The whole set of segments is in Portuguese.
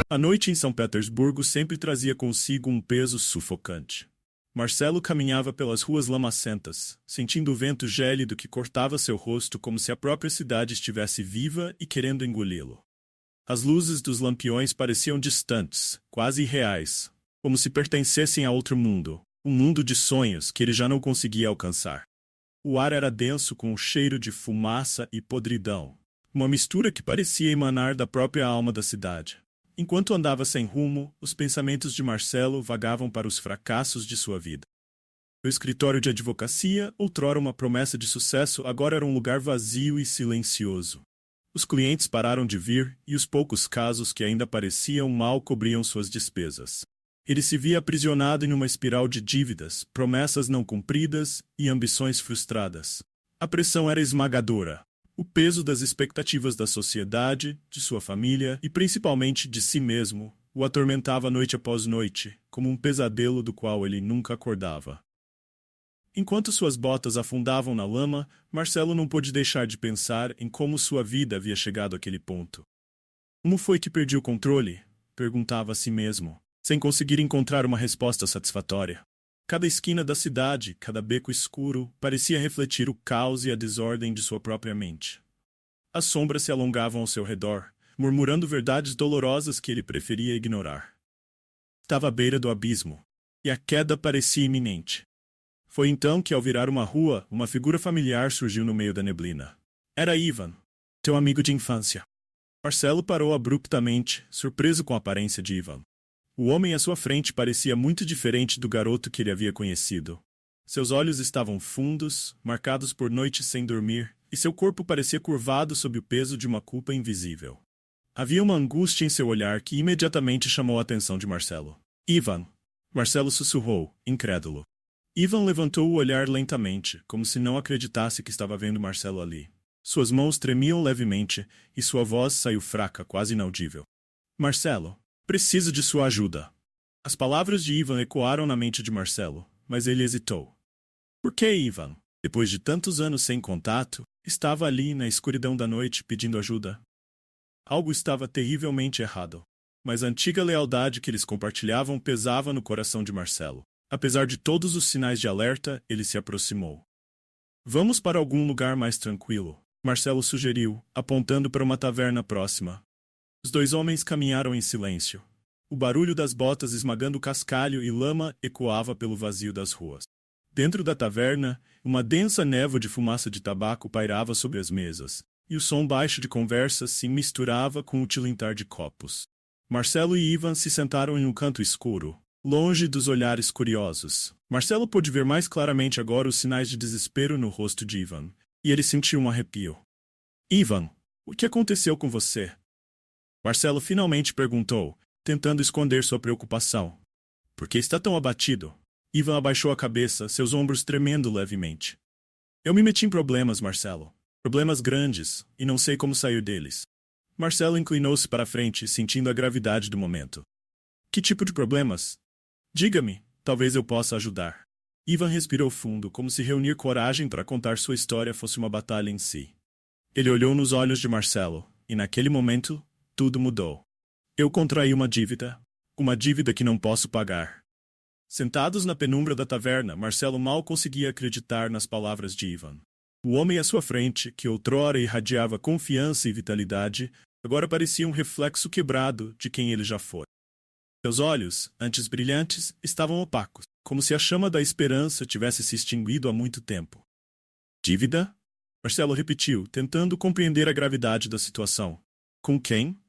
A noite em São Petersburgo sempre trazia consigo um peso sufocante. Marcelo caminhava pelas ruas lamacentas, sentindo o vento gélido que cortava seu rosto como se a própria cidade estivesse viva e querendo engoli-lo. As luzes dos lampiões pareciam distantes, quase irreais, como se pertencessem a outro mundo, um mundo de sonhos que ele já não conseguia alcançar. O ar era denso com o cheiro de fumaça e podridão, uma mistura que parecia emanar da própria alma da cidade. Enquanto andava sem rumo, os pensamentos de Marcelo vagavam para os fracassos de sua vida. O escritório de advocacia, outrora uma promessa de sucesso, agora era um lugar vazio e silencioso. Os clientes pararam de vir e os poucos casos que ainda apareciam mal cobriam suas despesas. Ele se via aprisionado em uma espiral de dívidas, promessas não cumpridas e ambições frustradas. A pressão era esmagadora. O peso das expectativas da sociedade, de sua família e principalmente de si mesmo o atormentava noite após noite, como um pesadelo do qual ele nunca acordava. Enquanto suas botas afundavam na lama, Marcelo não pôde deixar de pensar em como sua vida havia chegado àquele ponto. Como foi que perdi o controle? Perguntava a si mesmo, sem conseguir encontrar uma resposta satisfatória. Cada esquina da cidade, cada beco escuro, parecia refletir o caos e a desordem de sua própria mente. As sombras se alongavam ao seu redor, murmurando verdades dolorosas que ele preferia ignorar. Estava à beira do abismo, e a queda parecia iminente. Foi então que, ao virar uma rua, uma figura familiar surgiu no meio da neblina. Era Ivan, seu amigo de infância. Marcelo parou abruptamente, surpreso com a aparência de Ivan. O homem à sua frente parecia muito diferente do garoto que ele havia conhecido. Seus olhos estavam fundos, marcados por noites sem dormir, e seu corpo parecia curvado sob o peso de uma culpa invisível. Havia uma angústia em seu olhar que imediatamente chamou a atenção de Marcelo. Ivan! Marcelo sussurrou, incrédulo. Ivan levantou o olhar lentamente, como se não acreditasse que estava vendo Marcelo ali. Suas mãos tremiam levemente, e sua voz saiu fraca, quase inaudível. Marcelo! Preciso de sua ajuda. As palavras de Ivan ecoaram na mente de Marcelo, mas ele hesitou. Por que Ivan, depois de tantos anos sem contato, estava ali na escuridão da noite pedindo ajuda? Algo estava terrivelmente errado, mas a antiga lealdade que eles compartilhavam pesava no coração de Marcelo. Apesar de todos os sinais de alerta, ele se aproximou. Vamos para algum lugar mais tranquilo, Marcelo sugeriu, apontando para uma taverna próxima. Os dois homens caminharam em silêncio. O barulho das botas esmagando cascalho e lama ecoava pelo vazio das ruas. Dentro da taverna, uma densa névoa de fumaça de tabaco pairava sobre as mesas, e o som baixo de conversas se misturava com o tilintar de copos. Marcelo e Ivan se sentaram em um canto escuro, longe dos olhares curiosos. Marcelo pôde ver mais claramente agora os sinais de desespero no rosto de Ivan, e ele sentiu um arrepio. Ivan, o que aconteceu com você? Marcelo finalmente perguntou, tentando esconder sua preocupação. Por que está tão abatido? Ivan abaixou a cabeça, seus ombros tremendo levemente. Eu me meti em problemas, Marcelo. Problemas grandes, e não sei como sair deles. Marcelo inclinou-se para a frente, sentindo a gravidade do momento. Que tipo de problemas? Diga-me, talvez eu possa ajudar. Ivan respirou fundo, como se reunir coragem para contar sua história fosse uma batalha em si. Ele olhou nos olhos de Marcelo, e naquele momento, tudo mudou. Eu contraí uma dívida que não posso pagar. Sentados na penumbra da taverna, Marcelo mal conseguia acreditar nas palavras de Ivan. O homem à sua frente, que outrora irradiava confiança e vitalidade, agora parecia um reflexo quebrado de quem ele já foi. Seus olhos, antes brilhantes, estavam opacos, como se a chama da esperança tivesse se extinguido há muito tempo. Dívida? Marcelo repetiu, tentando compreender a gravidade da situação. Com quem?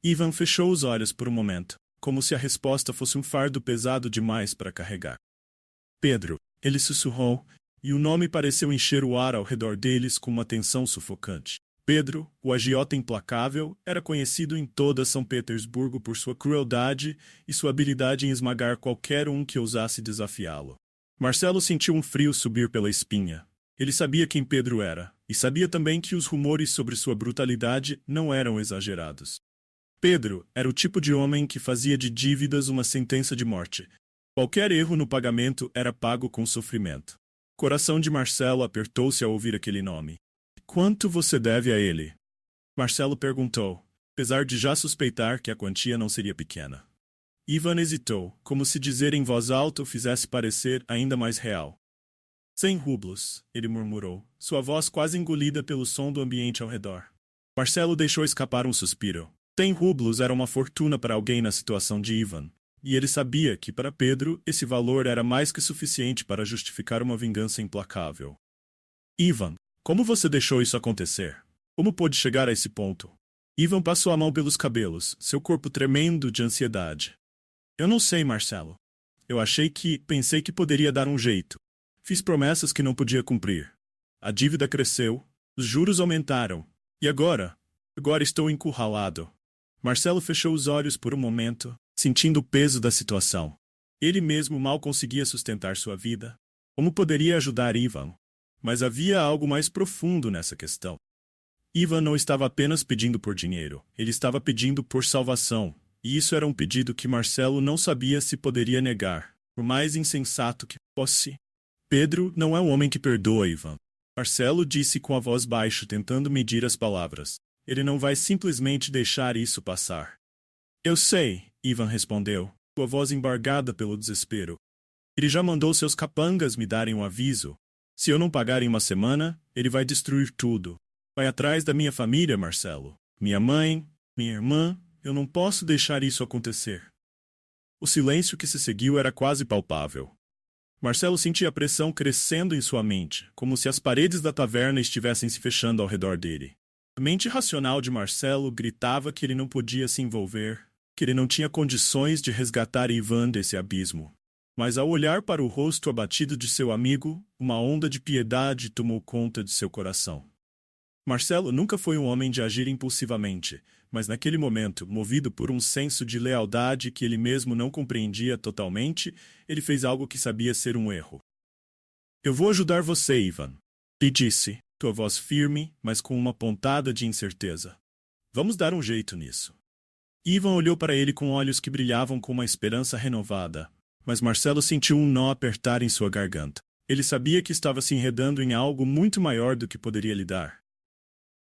Ivan fechou os olhos por um momento, como se a resposta fosse um fardo pesado demais para carregar. Pedro, ele sussurrou, e o nome pareceu encher o ar ao redor deles com uma tensão sufocante. Pedro, o agiota implacável, era conhecido em toda São Petersburgo por sua crueldade e sua habilidade em esmagar qualquer um que ousasse desafiá-lo. Marcelo sentiu um frio subir pela espinha. Ele sabia quem Pedro era, e sabia também que os rumores sobre sua brutalidade não eram exagerados. Pedro era o tipo de homem que fazia de dívidas uma sentença de morte. Qualquer erro no pagamento era pago com sofrimento. O coração de Marcelo apertou-se ao ouvir aquele nome. Quanto você deve a ele? Marcelo perguntou. apesar de já suspeitar que a quantia não seria pequena. Ivan hesitou, como se dizer em voz alta o fizesse parecer ainda mais real. 100 rublos, ele murmurou, sua voz quase engolida pelo som do ambiente ao redor. Marcelo deixou escapar um suspiro. 100 rublos era uma fortuna para alguém na situação de Ivan, e ele sabia que para Pedro esse valor era mais que suficiente para justificar uma vingança implacável. Ivan, como você deixou isso acontecer? Como pôde chegar a esse ponto? Ivan passou a mão pelos cabelos, seu corpo tremendo de ansiedade. Eu não sei, Marcelo. Pensei que poderia dar um jeito. Fiz promessas que não podia cumprir. A dívida cresceu, os juros aumentaram. E agora? Agora estou encurralado. Marcelo fechou os olhos por um momento, sentindo o peso da situação. Ele mesmo mal conseguia sustentar sua vida. Como poderia ajudar Ivan? Mas havia algo mais profundo nessa questão. Ivan não estava apenas pedindo por dinheiro, ele estava pedindo por salvação. E isso era um pedido que Marcelo não sabia se poderia negar, por mais insensato que fosse. Pedro não é um homem que perdoa, Ivan. Marcelo disse com a voz baixa, tentando medir as palavras. Ele não vai simplesmente deixar isso passar. Eu sei, Ivan respondeu, sua voz embargada pelo desespero. Ele já mandou seus capangas me darem um aviso. Se eu não pagar em uma semana, ele vai destruir tudo. Vai atrás da minha família, Marcelo. Minha mãe, minha irmã. Eu não posso deixar isso acontecer. O silêncio que se seguiu era quase palpável. Marcelo sentia a pressão crescendo em sua mente, como se as paredes da taverna estivessem se fechando ao redor dele. A mente racional de Marcelo gritava que ele não podia se envolver, que ele não tinha condições de resgatar Ivan desse abismo. Mas ao olhar para o rosto abatido de seu amigo, uma onda de piedade tomou conta de seu coração. Marcelo nunca foi um homem de agir impulsivamente, mas naquele momento, movido por um senso de lealdade que ele mesmo não compreendia totalmente, ele fez algo que sabia ser um erro. Eu vou ajudar você, Ivan, lhe disse, tua voz firme, mas com uma pontada de incerteza. Vamos dar um jeito nisso. Ivan olhou para ele com olhos que brilhavam com uma esperança renovada, mas Marcelo sentiu um nó apertar em sua garganta. Ele sabia que estava se enredando em algo muito maior do que poderia lidar.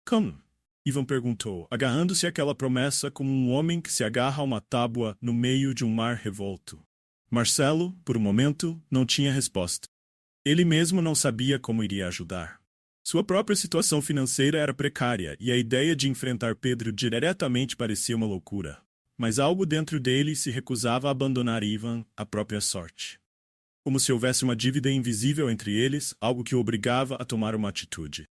Como? Ivan perguntou, agarrando-se àquela promessa como um homem que se agarra a uma tábua no meio de um mar revolto. Marcelo, por um momento, não tinha resposta. Ele mesmo não sabia como iria ajudar. Sua própria situação financeira era precária e a ideia de enfrentar Pedro diretamente parecia uma loucura. Mas algo dentro dele se recusava a abandonar Ivan à própria sorte. Como se houvesse uma dívida invisível entre eles, algo que o obrigava a tomar uma atitude.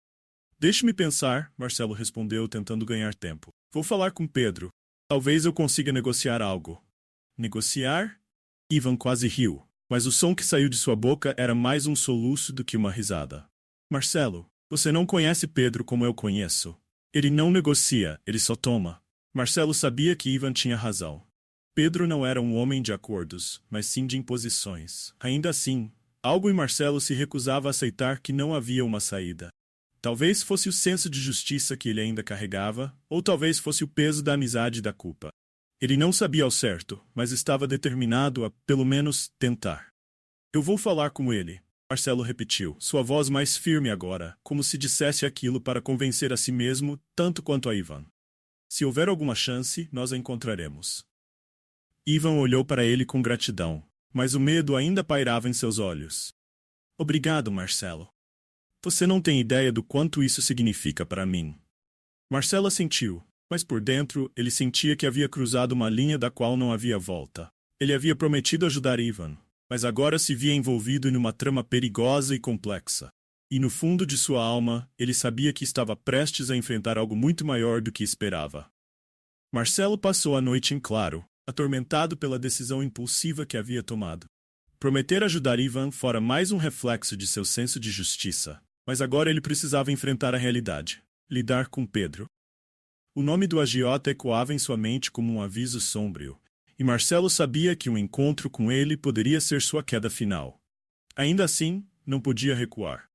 Deixe-me pensar, Marcelo respondeu, tentando ganhar tempo. Vou falar com Pedro. Talvez eu consiga negociar algo. Negociar? Ivan quase riu, mas o som que saiu de sua boca era mais um soluço do que uma risada. Marcelo, você não conhece Pedro como eu conheço. Ele não negocia, ele só toma. Marcelo sabia que Ivan tinha razão. Pedro não era um homem de acordos, mas sim de imposições. Ainda assim, algo em Marcelo se recusava a aceitar que não havia uma saída. Talvez fosse o senso de justiça que ele ainda carregava, ou talvez fosse o peso da amizade e da culpa. Ele não sabia ao certo, mas estava determinado a, pelo menos, tentar. Eu vou falar com ele, Marcelo repetiu, sua voz mais firme agora, como se dissesse aquilo para convencer a si mesmo, tanto quanto a Ivan. Se houver alguma chance, nós a encontraremos. Ivan olhou para ele com gratidão, mas o medo ainda pairava em seus olhos. Obrigado, Marcelo. Você não tem ideia do quanto isso significa para mim. Marcelo assentiu, mas por dentro ele sentia que havia cruzado uma linha da qual não havia volta. Ele havia prometido ajudar Ivan, mas agora se via envolvido em uma trama perigosa e complexa. E no fundo de sua alma, ele sabia que estava prestes a enfrentar algo muito maior do que esperava. Marcelo passou a noite em claro, atormentado pela decisão impulsiva que havia tomado. Prometer ajudar Ivan fora mais um reflexo de seu senso de justiça. Mas agora ele precisava enfrentar a realidade, lidar com Pedro. O nome do agiota ecoava em sua mente como um aviso sombrio, e Marcelo sabia que um encontro com ele poderia ser sua queda final. Ainda assim, não podia recuar.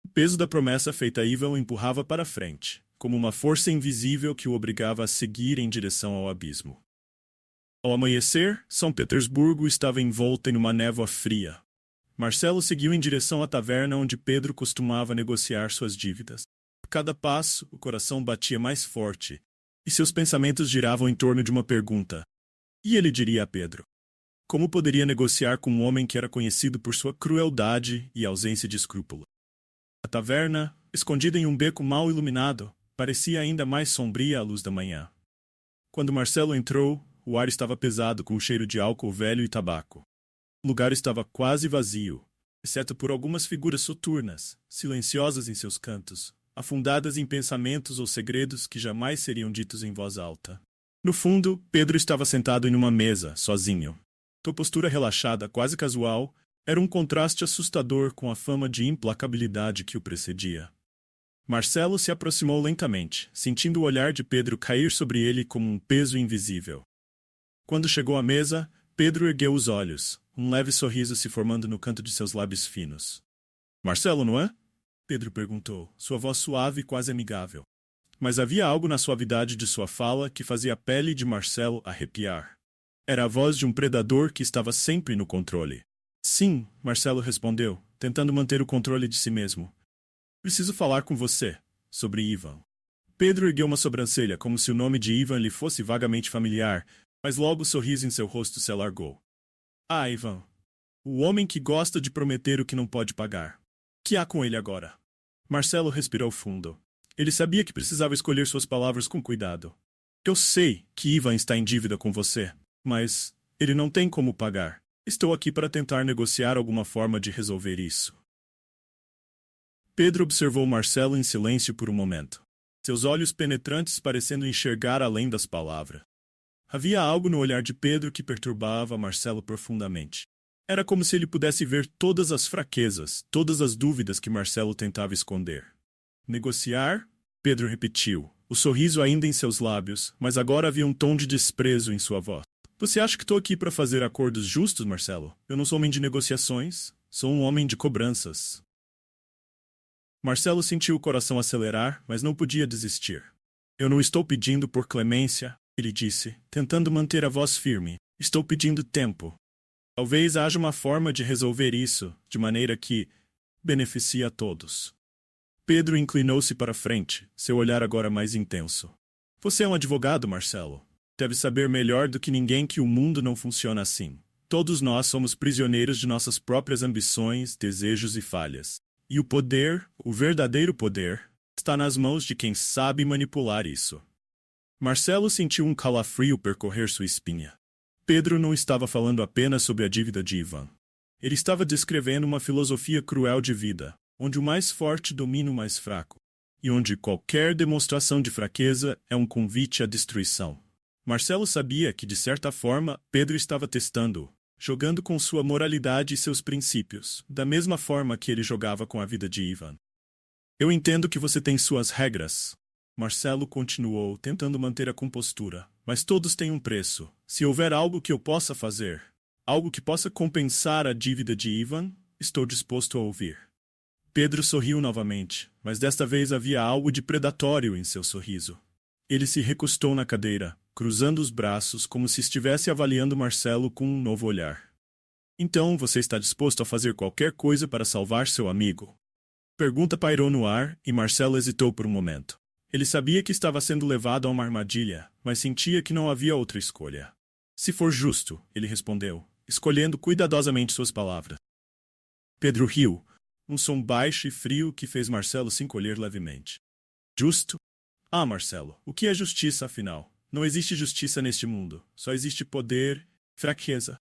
O peso da promessa feita a Ivan o empurrava para frente, como uma força invisível que o obrigava a seguir em direção ao abismo. Ao amanhecer, São Petersburgo estava envolta em uma névoa fria. Marcelo seguiu em direção à taverna onde Pedro costumava negociar suas dívidas. A cada passo, o coração batia mais forte, e seus pensamentos giravam em torno de uma pergunta. E ele diria a Pedro: como poderia negociar com um homem que era conhecido por sua crueldade e ausência de escrúpulo? A taverna, escondida em um beco mal iluminado, parecia ainda mais sombria à luz da manhã. Quando Marcelo entrou, o ar estava pesado com o cheiro de álcool velho e tabaco. O lugar estava quase vazio, exceto por algumas figuras soturnas, silenciosas em seus cantos, afundadas em pensamentos ou segredos que jamais seriam ditos em voz alta. No fundo, Pedro estava sentado em uma mesa, sozinho. Sua postura relaxada, quase casual, era um contraste assustador com a fama de implacabilidade que o precedia. Marcelo se aproximou lentamente, sentindo o olhar de Pedro cair sobre ele como um peso invisível. Quando chegou à mesa, Pedro ergueu os olhos, um leve sorriso se formando no canto de seus lábios finos. Marcelo, não é? Pedro perguntou, sua voz suave e quase amigável. Mas havia algo na suavidade de sua fala que fazia a pele de Marcelo arrepiar. Era a voz de um predador que estava sempre no controle. Sim, Marcelo respondeu, tentando manter o controle de si mesmo. Preciso falar com você, sobre Ivan. Pedro ergueu uma sobrancelha, como se o nome de Ivan lhe fosse vagamente familiar, mas logo o sorriso em seu rosto se alargou. Ah, Ivan. O homem que gosta de prometer o que não pode pagar. Que há com ele agora? Marcelo respirou fundo. Ele sabia que precisava escolher suas palavras com cuidado. Eu sei que Ivan está em dívida com você, mas ele não tem como pagar. Estou aqui para tentar negociar alguma forma de resolver isso. Pedro observou Marcelo em silêncio por um momento, seus olhos penetrantes parecendo enxergar além das palavras. Havia algo no olhar de Pedro que perturbava Marcelo profundamente. Era como se ele pudesse ver todas as fraquezas, todas as dúvidas que Marcelo tentava esconder. Negociar? Pedro repetiu, o sorriso ainda em seus lábios, mas agora havia um tom de desprezo em sua voz. Você acha que estou aqui para fazer acordos justos, Marcelo? Eu não sou homem de negociações, sou um homem de cobranças. Marcelo sentiu o coração acelerar, mas não podia desistir. Eu não estou pedindo por clemência, ele disse, tentando manter a voz firme. Estou pedindo tempo. Talvez haja uma forma de resolver isso, de maneira que beneficie a todos. Pedro inclinou-se para frente, seu olhar agora mais intenso. Você é um advogado, Marcelo. Deve saber melhor do que ninguém que o mundo não funciona assim. Todos nós somos prisioneiros de nossas próprias ambições, desejos e falhas. E o poder, o verdadeiro poder, está nas mãos de quem sabe manipular isso. Marcelo sentiu um calafrio percorrer sua espinha. Pedro não estava falando apenas sobre a dívida de Ivan. Ele estava descrevendo uma filosofia cruel de vida, onde o mais forte domina o mais fraco, e onde qualquer demonstração de fraqueza é um convite à destruição. Marcelo sabia que, de certa forma, Pedro estava testando-o, jogando com sua moralidade e seus princípios, da mesma forma que ele jogava com a vida de Ivan. Eu entendo que você tem suas regras. Marcelo continuou, tentando manter a compostura. Mas todos têm um preço. Se houver algo que eu possa fazer, algo que possa compensar a dívida de Ivan, estou disposto a ouvir. Pedro sorriu novamente, mas desta vez havia algo de predatório em seu sorriso. Ele se recostou na cadeira, cruzando os braços como se estivesse avaliando Marcelo com um novo olhar. Então você está disposto a fazer qualquer coisa para salvar seu amigo? Pergunta pairou no ar e Marcelo hesitou por um momento. Ele sabia que estava sendo levado a uma armadilha, mas sentia que não havia outra escolha. Se for justo, ele respondeu, escolhendo cuidadosamente suas palavras. Pedro riu, um som baixo e frio que fez Marcelo se encolher levemente. Justo? Ah, Marcelo, o que é justiça, afinal? Não existe justiça neste mundo. Só existe poder e fraqueza.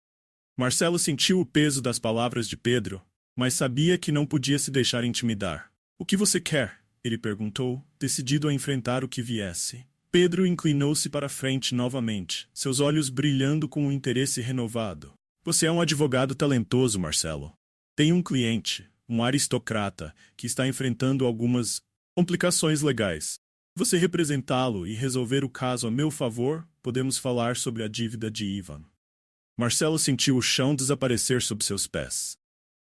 Marcelo sentiu o peso das palavras de Pedro, mas sabia que não podia se deixar intimidar. O que você quer? Ele perguntou, decidido a enfrentar o que viesse. Pedro inclinou-se para a frente novamente, seus olhos brilhando com um interesse renovado. Você é um advogado talentoso, Marcelo. Tem um cliente, um aristocrata, que está enfrentando algumas complicações legais. Você representá-lo e resolver o caso a meu favor, podemos falar sobre a dívida de Ivan. Marcelo sentiu o chão desaparecer sob seus pés.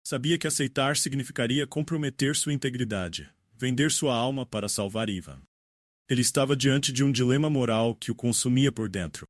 Sabia que aceitar significaria comprometer sua integridade, vender sua alma para salvar Ivan. Ele estava diante de um dilema moral que o consumia por dentro.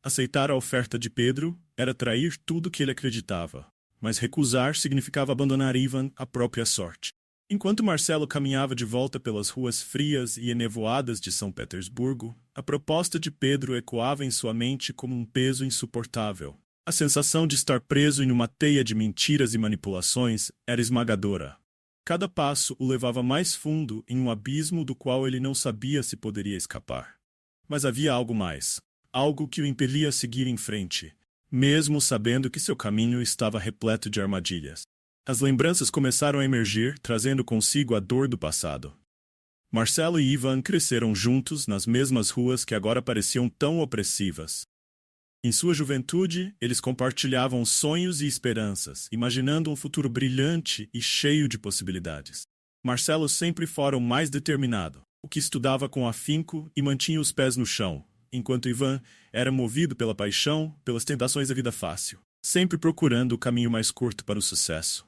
Aceitar a oferta de Pedro era trair tudo que ele acreditava, mas recusar significava abandonar Ivan à própria sorte. Enquanto Marcelo caminhava de volta pelas ruas frias e enevoadas de São Petersburgo, a proposta de Pedro ecoava em sua mente como um peso insuportável. A sensação de estar preso em uma teia de mentiras e manipulações era esmagadora. Cada passo o levava mais fundo em um abismo do qual ele não sabia se poderia escapar. Mas havia algo mais, algo que o impelia a seguir em frente, mesmo sabendo que seu caminho estava repleto de armadilhas. As lembranças começaram a emergir, trazendo consigo a dor do passado. Marcelo e Ivan cresceram juntos nas mesmas ruas que agora pareciam tão opressivas. Em sua juventude, eles compartilhavam sonhos e esperanças, imaginando um futuro brilhante e cheio de possibilidades. Marcelo sempre fora o mais determinado, o que estudava com afinco e mantinha os pés no chão, enquanto Ivan era movido pela paixão, pelas tentações da vida fácil, sempre procurando o caminho mais curto para o sucesso.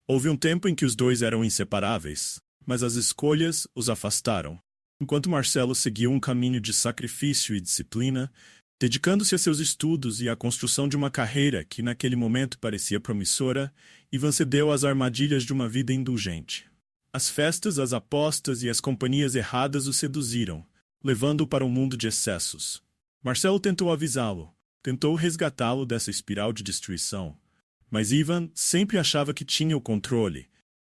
Houve um tempo em que os dois eram inseparáveis, mas as escolhas os afastaram. Enquanto Marcelo seguiu um caminho de sacrifício e disciplina, dedicando-se a seus estudos e à construção de uma carreira que naquele momento parecia promissora, Ivan cedeu às armadilhas de uma vida indulgente. As festas, as apostas e as companhias erradas o seduziram, levando-o para um mundo de excessos. Marcelo tentou avisá-lo, tentou resgatá-lo dessa espiral de destruição. Mas Ivan sempre achava que tinha o controle.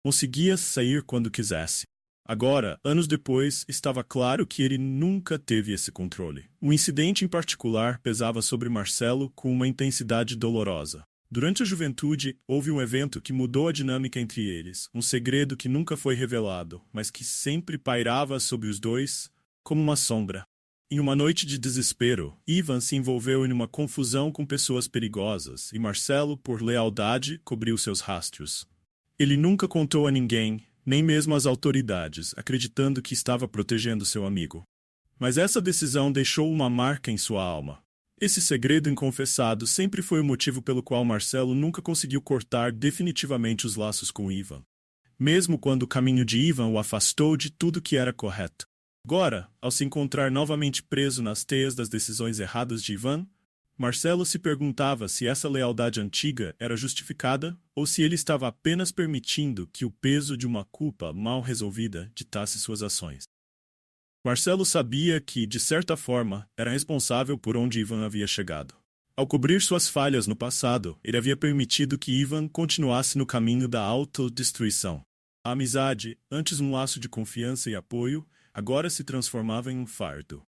Conseguia sair quando quisesse. Agora, anos depois, estava claro que ele nunca teve esse controle. Um incidente em particular pesava sobre Marcelo com uma intensidade dolorosa. Durante a juventude, houve um evento que mudou a dinâmica entre eles, um segredo que nunca foi revelado, mas que sempre pairava sobre os dois como uma sombra. Em uma noite de desespero, Ivan se envolveu em uma confusão com pessoas perigosas e Marcelo, por lealdade, cobriu seus rastros. Ele nunca contou a ninguém, nem mesmo às autoridades, acreditando que estava protegendo seu amigo. Mas essa decisão deixou uma marca em sua alma. Esse segredo inconfessado sempre foi o motivo pelo qual Marcelo nunca conseguiu cortar definitivamente os laços com Ivan, mesmo quando o caminho de Ivan o afastou de tudo que era correto. Agora, ao se encontrar novamente preso nas teias das decisões erradas de Ivan, Marcelo se perguntava se essa lealdade antiga era justificada ou se ele estava apenas permitindo que o peso de uma culpa mal resolvida ditasse suas ações. Marcelo sabia que, de certa forma, era responsável por onde Ivan havia chegado. Ao cobrir suas falhas no passado, ele havia permitido que Ivan continuasse no caminho da autodestruição. A amizade, antes um laço de confiança e apoio, agora se transformava em um fardo.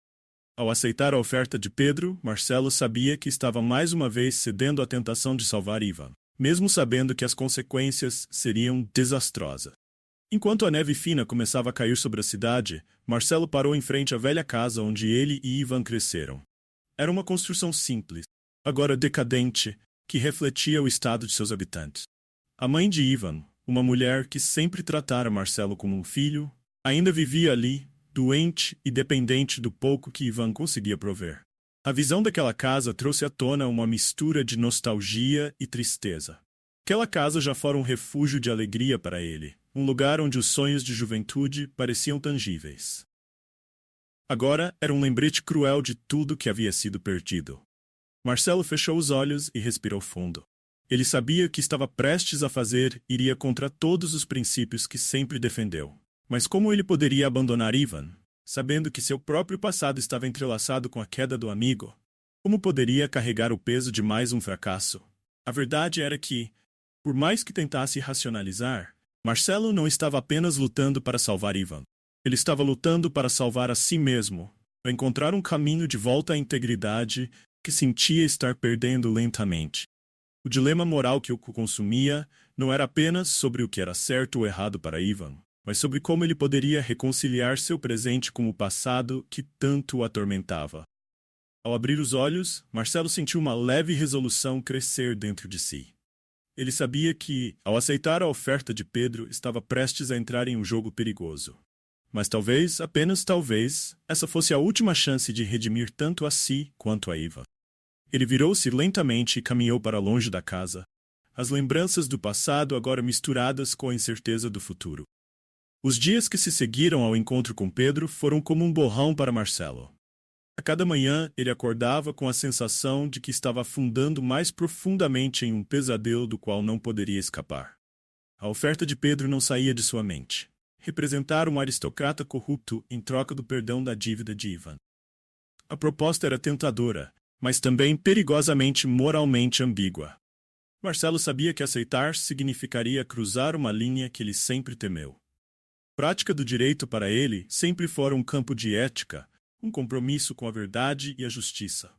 Ao aceitar a oferta de Pedro, Marcelo sabia que estava mais uma vez cedendo à tentação de salvar Ivan, mesmo sabendo que as consequências seriam desastrosas. Enquanto a neve fina começava a cair sobre a cidade, Marcelo parou em frente à velha casa onde ele e Ivan cresceram. Era uma construção simples, agora decadente, que refletia o estado de seus habitantes. A mãe de Ivan, uma mulher que sempre tratara Marcelo como um filho, ainda vivia ali, doente e dependente do pouco que Ivan conseguia prover. A visão daquela casa trouxe à tona uma mistura de nostalgia e tristeza. Aquela casa já fora um refúgio de alegria para ele, um lugar onde os sonhos de juventude pareciam tangíveis. Agora era um lembrete cruel de tudo que havia sido perdido. Marcelo fechou os olhos e respirou fundo. Ele sabia que estava prestes a fazer iria contra todos os princípios que sempre defendeu. Mas como ele poderia abandonar Ivan, sabendo que seu próprio passado estava entrelaçado com a queda do amigo? Como poderia carregar o peso de mais um fracasso? A verdade era que, por mais que tentasse racionalizar, Marcelo não estava apenas lutando para salvar Ivan. Ele estava lutando para salvar a si mesmo, para encontrar um caminho de volta à integridade que sentia estar perdendo lentamente. O dilema moral que o consumia não era apenas sobre o que era certo ou errado para Ivan, mas sobre como ele poderia reconciliar seu presente com o passado que tanto o atormentava. Ao abrir os olhos, Marcelo sentiu uma leve resolução crescer dentro de si. Ele sabia que, ao aceitar a oferta de Pedro, estava prestes a entrar em um jogo perigoso. Mas talvez, apenas talvez, essa fosse a última chance de redimir tanto a si quanto a Ivan. Ele virou-se lentamente e caminhou para longe da casa, as lembranças do passado agora misturadas com a incerteza do futuro. Os dias que se seguiram ao encontro com Pedro foram como um borrão para Marcelo. A cada manhã, ele acordava com a sensação de que estava afundando mais profundamente em um pesadelo do qual não poderia escapar. A oferta de Pedro não saía de sua mente. Representar um aristocrata corrupto em troca do perdão da dívida de Ivan. A proposta era tentadora, mas também perigosamente moralmente ambígua. Marcelo sabia que aceitar significaria cruzar uma linha que ele sempre temeu. A prática do direito para ele sempre fora um campo de ética, um compromisso com a verdade e a justiça.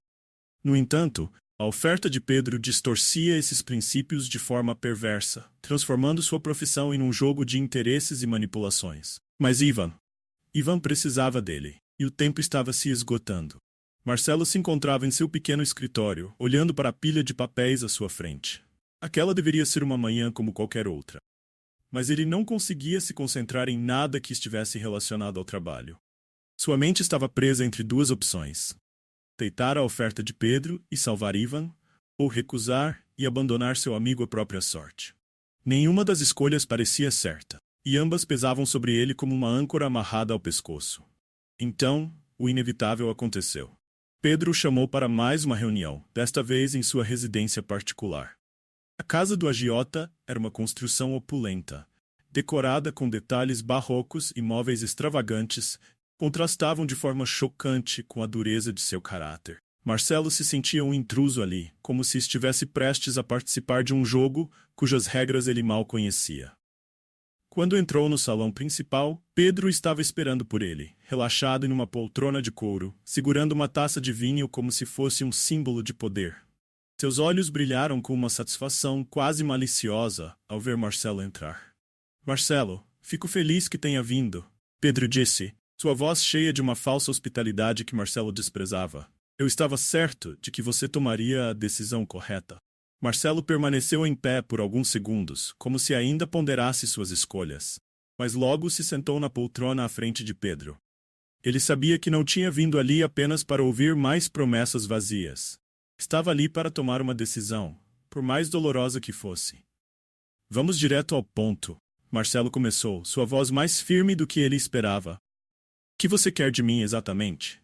No entanto, a oferta de Pedro distorcia esses princípios de forma perversa, transformando sua profissão em um jogo de interesses e manipulações. Mas Ivan precisava dele, e o tempo estava se esgotando. Marcelo se encontrava em seu pequeno escritório, olhando para a pilha de papéis à sua frente. Aquela deveria ser uma manhã como qualquer outra. Mas ele não conseguia se concentrar em nada que estivesse relacionado ao trabalho. Sua mente estava presa entre duas opções: aceitar a oferta de Pedro e salvar Ivan, ou recusar e abandonar seu amigo à própria sorte. Nenhuma das escolhas parecia certa, e ambas pesavam sobre ele como uma âncora amarrada ao pescoço. Então, o inevitável aconteceu. Pedro o chamou para mais uma reunião, desta vez em sua residência particular. A casa do agiota era uma construção opulenta, decorada com detalhes barrocos e móveis extravagantes, contrastavam de forma chocante com a dureza de seu caráter. Marcelo se sentia um intruso ali, como se estivesse prestes a participar de um jogo cujas regras ele mal conhecia. Quando entrou no salão principal, Pedro estava esperando por ele, relaxado em uma poltrona de couro, segurando uma taça de vinho como se fosse um símbolo de poder. Seus olhos brilharam com uma satisfação quase maliciosa ao ver Marcelo entrar. "Marcelo, fico feliz que tenha vindo", Pedro disse, sua voz cheia de uma falsa hospitalidade que Marcelo desprezava. "Eu estava certo de que você tomaria a decisão correta." Marcelo permaneceu em pé por alguns segundos, como se ainda ponderasse suas escolhas. Mas logo se sentou na poltrona à frente de Pedro. Ele sabia que não tinha vindo ali apenas para ouvir mais promessas vazias. Estava ali para tomar uma decisão, por mais dolorosa que fosse. "Vamos direto ao ponto", Marcelo começou, sua voz mais firme do que ele esperava. "O que você quer de mim exatamente?"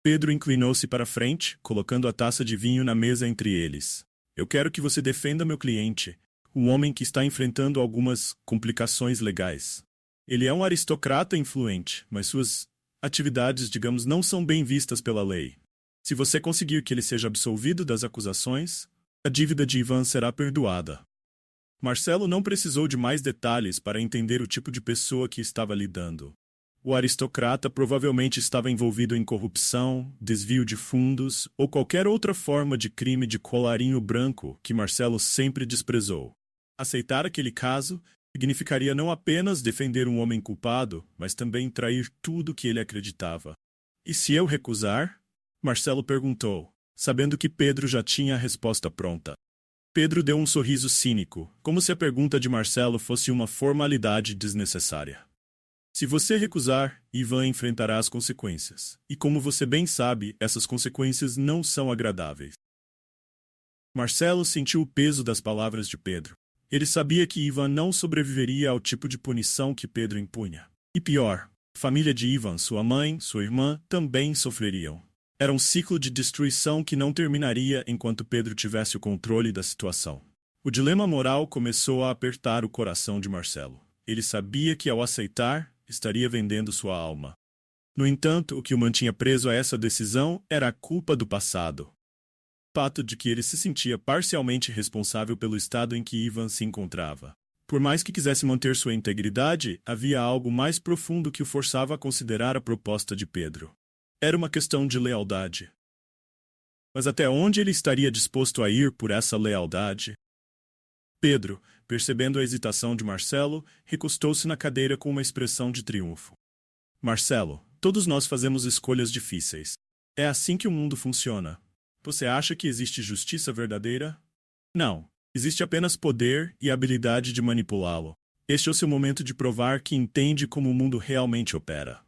Pedro inclinou-se para frente, colocando a taça de vinho na mesa entre eles. "Eu quero que você defenda meu cliente, um homem que está enfrentando algumas complicações legais. Ele é um aristocrata influente, mas suas atividades, digamos, não são bem vistas pela lei. Se você conseguir que ele seja absolvido das acusações, a dívida de Ivan será perdoada." Marcelo não precisou de mais detalhes para entender o tipo de pessoa que estava lidando. O aristocrata provavelmente estava envolvido em corrupção, desvio de fundos ou qualquer outra forma de crime de colarinho branco que Marcelo sempre desprezou. Aceitar aquele caso significaria não apenas defender um homem culpado, mas também trair tudo que ele acreditava. "E se eu recusar?" Marcelo perguntou, sabendo que Pedro já tinha a resposta pronta. Pedro deu um sorriso cínico, como se a pergunta de Marcelo fosse uma formalidade desnecessária. "Se você recusar, Ivan enfrentará as consequências. E como você bem sabe, essas consequências não são agradáveis." Marcelo sentiu o peso das palavras de Pedro. Ele sabia que Ivan não sobreviveria ao tipo de punição que Pedro impunha. E pior, a família de Ivan, sua mãe, sua irmã, também sofreriam. Era um ciclo de destruição que não terminaria enquanto Pedro tivesse o controle da situação. O dilema moral começou a apertar o coração de Marcelo. Ele sabia que, ao aceitar, estaria vendendo sua alma. No entanto, o que o mantinha preso a essa decisão era a culpa do passado. O fato de que ele se sentia parcialmente responsável pelo estado em que Ivan se encontrava. Por mais que quisesse manter sua integridade, havia algo mais profundo que o forçava a considerar a proposta de Pedro. Era uma questão de lealdade. Mas até onde ele estaria disposto a ir por essa lealdade? Pedro, percebendo a hesitação de Marcelo, recostou-se na cadeira com uma expressão de triunfo. "Marcelo, todos nós fazemos escolhas difíceis. É assim que o mundo funciona. Você acha que existe justiça verdadeira? Não. Existe apenas poder e habilidade de manipulá-lo. Este é o seu momento de provar que entende como o mundo realmente opera."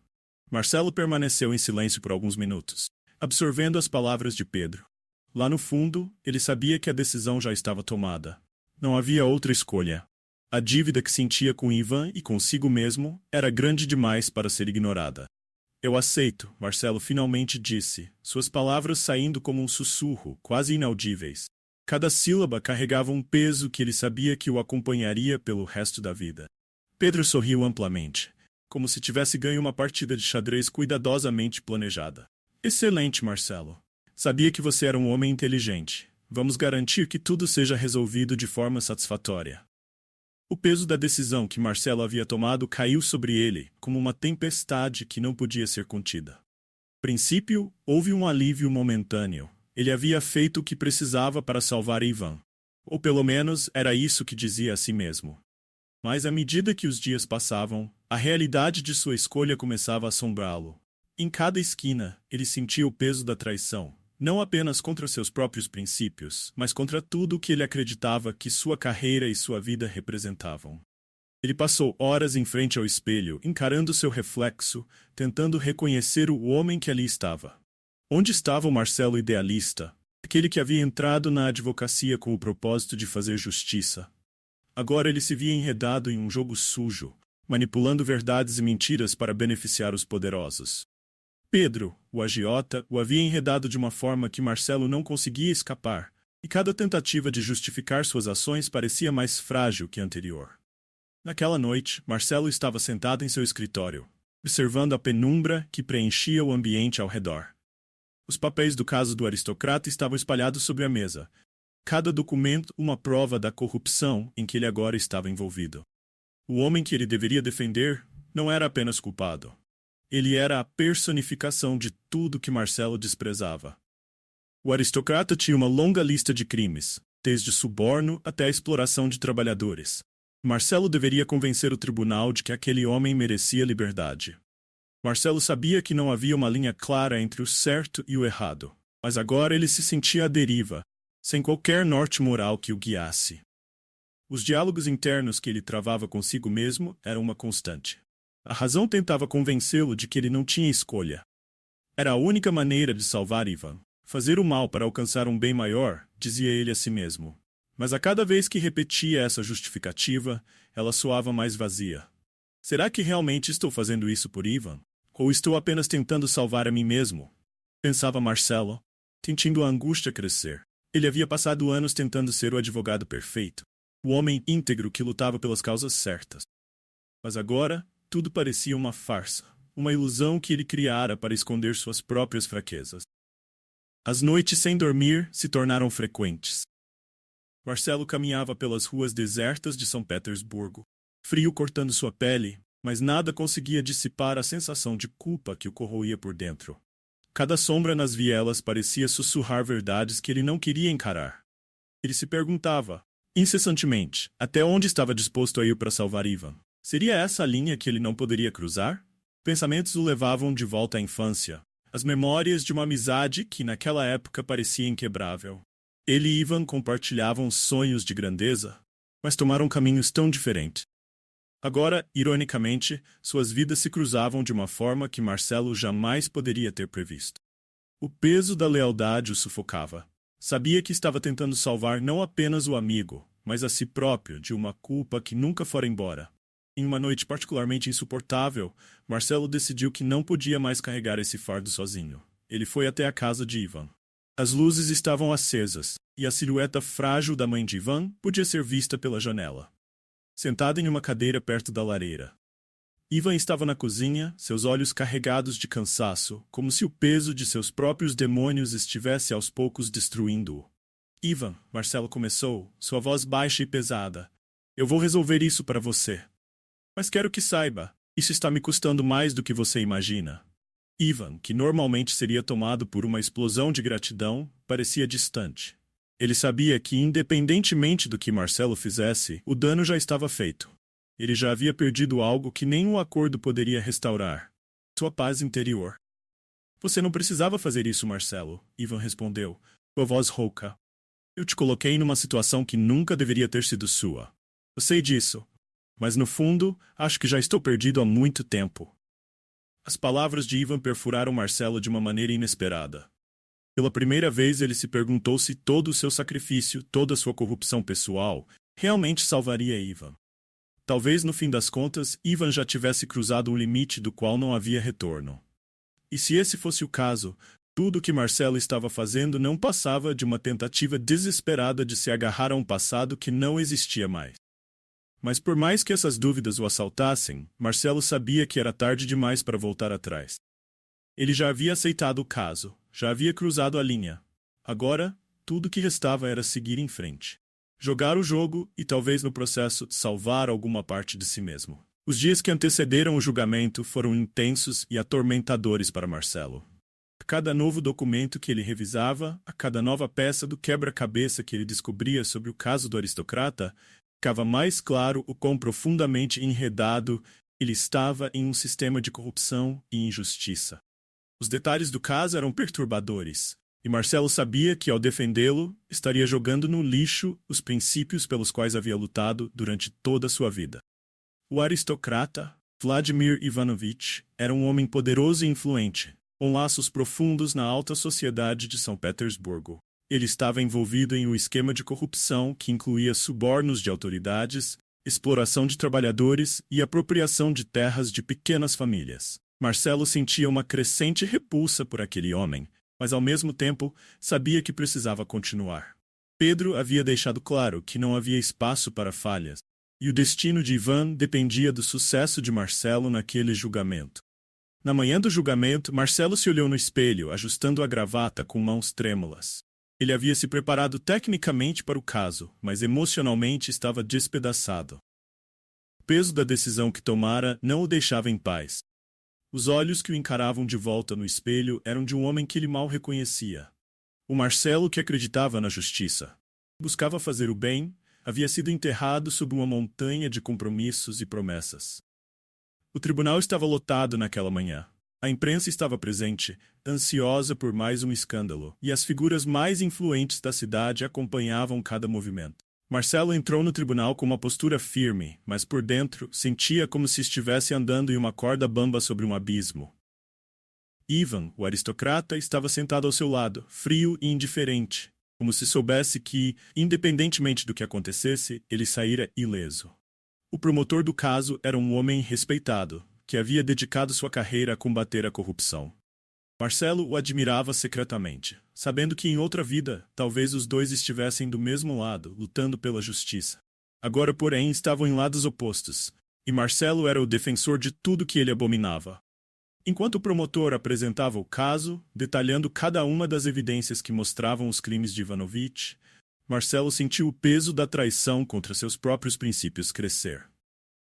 Marcelo permaneceu em silêncio por alguns minutos, absorvendo as palavras de Pedro. Lá no fundo, ele sabia que a decisão já estava tomada. Não havia outra escolha. A dívida que sentia com Ivan e consigo mesmo era grande demais para ser ignorada. "Eu aceito", Marcelo finalmente disse, suas palavras saindo como um sussurro, quase inaudíveis. Cada sílaba carregava um peso que ele sabia que o acompanharia pelo resto da vida. Pedro sorriu amplamente, como se tivesse ganho uma partida de xadrez cuidadosamente planejada. Excelente, Marcelo. Sabia que você era um homem inteligente. Vamos garantir que tudo seja resolvido de forma satisfatória. O peso da decisão que Marcelo havia tomado caiu sobre ele, como uma tempestade que não podia ser contida. A princípio, houve um alívio momentâneo. Ele havia feito o que precisava para salvar Ivan. Ou pelo menos era isso que dizia a si mesmo. Mas à medida que os dias passavam, a realidade de sua escolha começava a assombrá-lo. Em cada esquina, ele sentia o peso da traição, não apenas contra seus próprios princípios, mas contra tudo o que ele acreditava que sua carreira e sua vida representavam. Ele passou horas em frente ao espelho, encarando seu reflexo, tentando reconhecer o homem que ali estava. Onde estava o Marcelo idealista, aquele que havia entrado na advocacia com o propósito de fazer justiça? Agora ele se via enredado em um jogo sujo, manipulando verdades e mentiras para beneficiar os poderosos. Pedro, o agiota, o havia enredado de uma forma que Marcelo não conseguia escapar, e cada tentativa de justificar suas ações parecia mais frágil que a anterior. Naquela noite, Marcelo estava sentado em seu escritório, observando a penumbra que preenchia o ambiente ao redor. Os papéis do caso do aristocrata estavam espalhados sobre a mesa, cada documento uma prova da corrupção em que ele agora estava envolvido. O homem que ele deveria defender não era apenas culpado. Ele era a personificação de tudo que Marcelo desprezava. O aristocrata tinha uma longa lista de crimes, desde suborno até a exploração de trabalhadores. Marcelo deveria convencer o tribunal de que aquele homem merecia liberdade. Marcelo sabia que não havia uma linha clara entre o certo e o errado, mas agora ele se sentia à deriva, sem qualquer norte moral que o guiasse. Os diálogos internos que ele travava consigo mesmo eram uma constante. A razão tentava convencê-lo de que ele não tinha escolha. Era a única maneira de salvar Ivan. Fazer o mal para alcançar um bem maior, dizia ele a si mesmo. Mas a cada vez que repetia essa justificativa, ela soava mais vazia. Será que realmente estou fazendo isso por Ivan? Ou estou apenas tentando salvar a mim mesmo? Pensava Marcelo, sentindo a angústia crescer. Ele havia passado anos tentando ser o advogado perfeito, o homem íntegro que lutava pelas causas certas. Mas agora, tudo parecia uma farsa, uma ilusão que ele criara para esconder suas próprias fraquezas. As noites sem dormir se tornaram frequentes. Marcelo caminhava pelas ruas desertas de São Petersburgo, frio cortando sua pele, mas nada conseguia dissipar a sensação de culpa que o corroía por dentro. Cada sombra nas vielas parecia sussurrar verdades que ele não queria encarar. Ele se perguntava, incessantemente, até onde estava disposto a ir para salvar Ivan. Seria essa a linha que ele não poderia cruzar? Pensamentos o levavam de volta à infância, as memórias de uma amizade que naquela época parecia inquebrável. Ele e Ivan compartilhavam sonhos de grandeza, mas tomaram caminhos tão diferentes. Agora, ironicamente, suas vidas se cruzavam de uma forma que Marcelo jamais poderia ter previsto. O peso da lealdade o sufocava. Sabia que estava tentando salvar não apenas o amigo, mas a si próprio de uma culpa que nunca fora embora. Em uma noite particularmente insuportável, Marcelo decidiu que não podia mais carregar esse fardo sozinho. Ele foi até a casa de Ivan. As luzes estavam acesas, e a silhueta frágil da mãe de Ivan podia ser vista pela janela. Sentada em uma cadeira perto da lareira. Ivan estava na cozinha, seus olhos carregados de cansaço, como se o peso de seus próprios demônios estivesse aos poucos destruindo-o. Ivan, Marcelo começou, sua voz baixa e pesada. Eu vou resolver isso para você. Mas quero que saiba, isso está me custando mais do que você imagina. Ivan, que normalmente seria tomado por uma explosão de gratidão, parecia distante. Ele sabia que, independentemente do que Marcelo fizesse, o dano já estava feito. Ele já havia perdido algo que nenhum acordo poderia restaurar. Sua paz interior. Você não precisava fazer isso, Marcelo, Ivan respondeu, sua voz rouca. Eu te coloquei numa situação que nunca deveria ter sido sua. Eu sei disso. Mas no fundo, acho que já estou perdido há muito tempo. As palavras de Ivan perfuraram Marcelo de uma maneira inesperada. Pela primeira vez ele se perguntou se todo o seu sacrifício, toda a sua corrupção pessoal, realmente salvaria Ivan. Talvez no fim das contas, Ivan já tivesse cruzado um limite do qual não havia retorno. E se esse fosse o caso, Tudo o que Marcelo estava fazendo não passava de uma tentativa desesperada de se agarrar a um passado que não existia mais. Mas por mais que essas dúvidas o assaltassem, Marcelo sabia que era tarde demais para voltar atrás. Ele já havia aceitado o caso, já havia cruzado a linha. Agora, tudo o que restava era seguir em frente. Jogar o jogo e talvez no processo salvar alguma parte de si mesmo. Os dias que antecederam o julgamento foram intensos e atormentadores para Marcelo. A cada novo documento que ele revisava, a cada nova peça do quebra-cabeça que ele descobria sobre o caso do aristocrata, ficava mais claro o quão profundamente enredado ele estava em um sistema de corrupção e injustiça. Os detalhes do caso eram perturbadores, e Marcelo sabia que, ao defendê-lo, estaria jogando no lixo os princípios pelos quais havia lutado durante toda a sua vida. O aristocrata, Vladimir Ivanovich, era um homem poderoso e influente, com laços profundos na alta sociedade de São Petersburgo. Ele estava envolvido em um esquema de corrupção que incluía subornos de autoridades, exploração de trabalhadores e apropriação de terras de pequenas famílias. Marcelo sentia uma crescente repulsa por aquele homem, mas ao mesmo tempo sabia que precisava continuar. Pedro havia deixado claro que não havia espaço para falhas, e o destino de Ivan dependia do sucesso de Marcelo naquele julgamento. Na manhã do julgamento, Marcelo se olhou no espelho, ajustando a gravata com mãos trêmulas. Ele havia se preparado tecnicamente para o caso, mas emocionalmente estava despedaçado. O peso da decisão que tomara não o deixava em paz. Os olhos que o encaravam de volta no espelho eram de um homem que ele mal reconhecia. O Marcelo que acreditava na justiça. Buscava fazer o bem, havia sido enterrado sob uma montanha de compromissos e promessas. O tribunal estava lotado naquela manhã. A imprensa estava presente, ansiosa por mais um escândalo, e as figuras mais influentes da cidade acompanhavam cada movimento. Marcelo entrou no tribunal com uma postura firme, mas por dentro sentia como se estivesse andando em uma corda bamba sobre um abismo. Ivan, o aristocrata, estava sentado ao seu lado, frio e indiferente, como se soubesse que, independentemente do que acontecesse, ele saíra ileso. O promotor do caso era um homem respeitado, que havia dedicado sua carreira a combater a corrupção. Marcelo o admirava secretamente, sabendo que em outra vida, talvez os dois estivessem do mesmo lado, lutando pela justiça. Agora, porém, estavam em lados opostos, e Marcelo era o defensor de tudo que ele abominava. Enquanto o promotor apresentava o caso, detalhando cada uma das evidências que mostravam os crimes de Ivanovich, Marcelo sentiu o peso da traição contra seus próprios princípios crescer.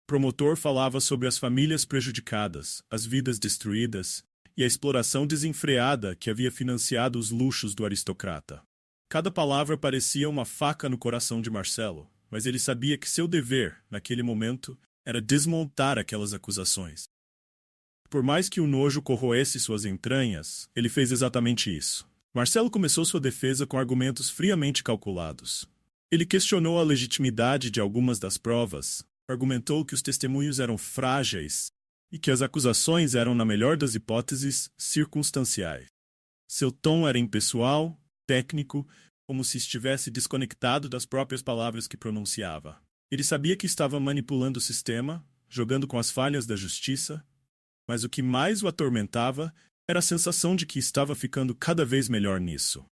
O promotor falava sobre as famílias prejudicadas, as vidas destruídas e a exploração desenfreada que havia financiado os luxos do aristocrata. Cada palavra parecia uma faca no coração de Marcelo, mas ele sabia que seu dever, naquele momento, era desmontar aquelas acusações. Por mais que o nojo corroesse suas entranhas, ele fez exatamente isso. Marcelo começou sua defesa com argumentos friamente calculados. Ele questionou a legitimidade de algumas das provas, argumentou que os testemunhos eram frágeis e que as acusações eram, na melhor das hipóteses, circunstanciais. Seu tom era impessoal, técnico, como se estivesse desconectado das próprias palavras que pronunciava. Ele sabia que estava manipulando o sistema, jogando com as falhas da justiça, mas o que mais o atormentava era a sensação de que estava ficando cada vez melhor nisso.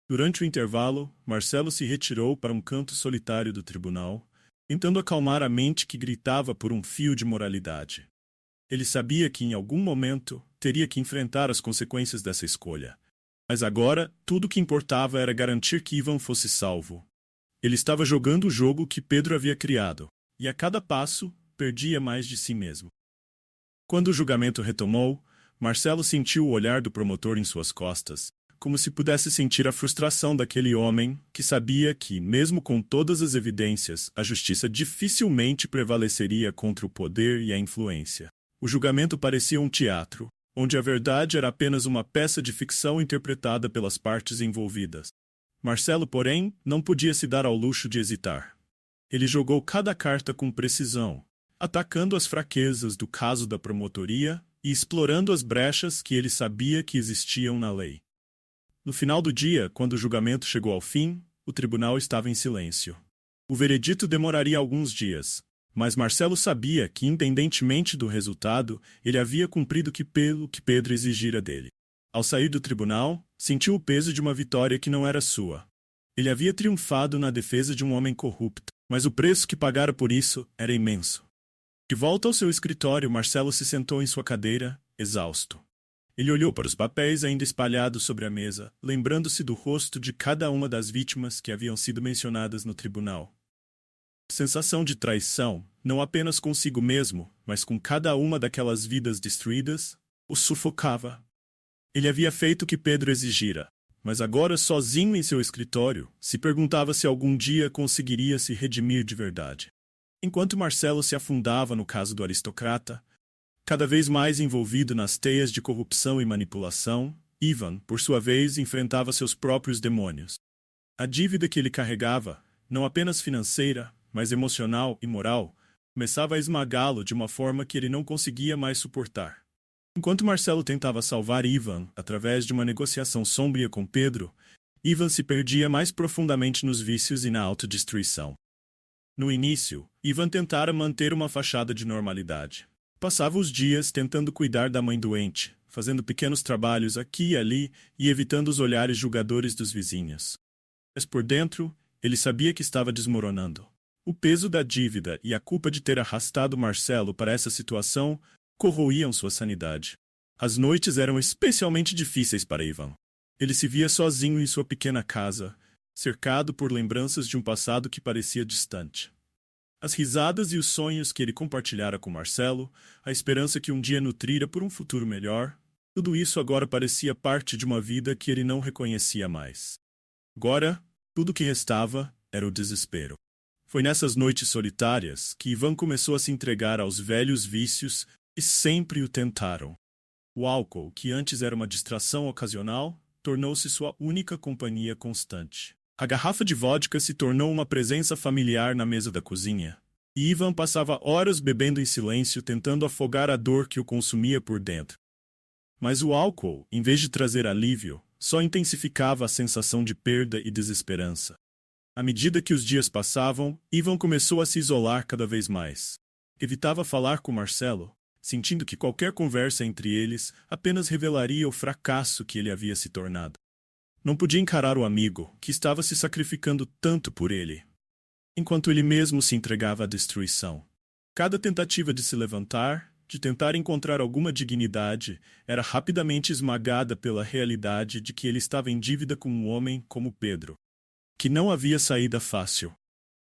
Durante o intervalo, Marcelo se retirou para um canto solitário do tribunal, tentando acalmar a mente que gritava por um fio de moralidade. Ele sabia que em algum momento teria que enfrentar as consequências dessa escolha. Mas agora, tudo o que importava era garantir que Ivan fosse salvo. Ele estava jogando o jogo que Pedro havia criado, e a cada passo, perdia mais de si mesmo. Quando o julgamento retomou, Marcelo sentiu o olhar do promotor em suas costas, como se pudesse sentir a frustração daquele homem que sabia que, mesmo com todas as evidências, a justiça dificilmente prevaleceria contra o poder e a influência. O julgamento parecia um teatro, onde a verdade era apenas uma peça de ficção interpretada pelas partes envolvidas. Marcelo, porém, não podia se dar ao luxo de hesitar. Ele jogou cada carta com precisão, atacando as fraquezas do caso da promotoria e explorando as brechas que ele sabia que existiam na lei. No final do dia, quando o julgamento chegou ao fim, o tribunal estava em silêncio. O veredito demoraria alguns dias, mas Marcelo sabia que, independentemente do resultado, ele havia cumprido o que Pedro exigira dele. Ao sair do tribunal, sentiu o peso de uma vitória que não era sua. Ele havia triunfado na defesa de um homem corrupto, mas o preço que pagara por isso era imenso. De volta ao seu escritório, Marcelo se sentou em sua cadeira, exausto. Ele olhou para os papéis ainda espalhados sobre a mesa, lembrando-se do rosto de cada uma das vítimas que haviam sido mencionadas no tribunal. A sensação de traição, não apenas consigo mesmo, mas com cada uma daquelas vidas destruídas, o sufocava. Ele havia feito o que Pedro exigira, mas agora, sozinho em seu escritório, se perguntava se algum dia conseguiria se redimir de verdade. Enquanto Marcelo se afundava no caso do aristocrata, cada vez mais envolvido nas teias de corrupção e manipulação, Ivan, por sua vez, enfrentava seus próprios demônios. A dívida que ele carregava, não apenas financeira, mas emocional e moral, começava a esmagá-lo de uma forma que ele não conseguia mais suportar. Enquanto Marcelo tentava salvar Ivan através de uma negociação sombria com Pedro, Ivan se perdia mais profundamente nos vícios e na autodestruição. No início, Ivan tentara manter uma fachada de normalidade. Passava os dias tentando cuidar da mãe doente, fazendo pequenos trabalhos aqui e ali e evitando os olhares julgadores dos vizinhos. Mas por dentro, ele sabia que estava desmoronando. O peso da dívida e a culpa de ter arrastado Marcelo para essa situação corroíam sua sanidade. As noites eram especialmente difíceis para Ivan. Ele se via sozinho em sua pequena casa, cercado por lembranças de um passado que parecia distante. As risadas e os sonhos que ele compartilhara com Marcelo, a esperança que um dia nutrira por um futuro melhor, tudo isso agora parecia parte de uma vida que ele não reconhecia mais. Agora, tudo o que restava era o desespero. Foi nessas noites solitárias que Ivan começou a se entregar aos velhos vícios e sempre o tentaram. O álcool, que antes era uma distração ocasional, tornou-se sua única companhia constante. A garrafa de vodka se tornou uma presença familiar na mesa da cozinha, e Ivan passava horas bebendo em silêncio tentando afogar a dor que o consumia por dentro. Mas o álcool, em vez de trazer alívio, só intensificava a sensação de perda e desesperança. À medida que os dias passavam, Ivan começou a se isolar cada vez mais. Evitava falar com Marcelo, sentindo que qualquer conversa entre eles apenas revelaria o fracasso que ele havia se tornado. Não podia encarar o amigo, que estava se sacrificando tanto por ele, enquanto ele mesmo se entregava à destruição. Cada tentativa de se levantar, de tentar encontrar alguma dignidade, era rapidamente esmagada pela realidade de que ele estava em dívida com um homem como Pedro, que não havia saída fácil.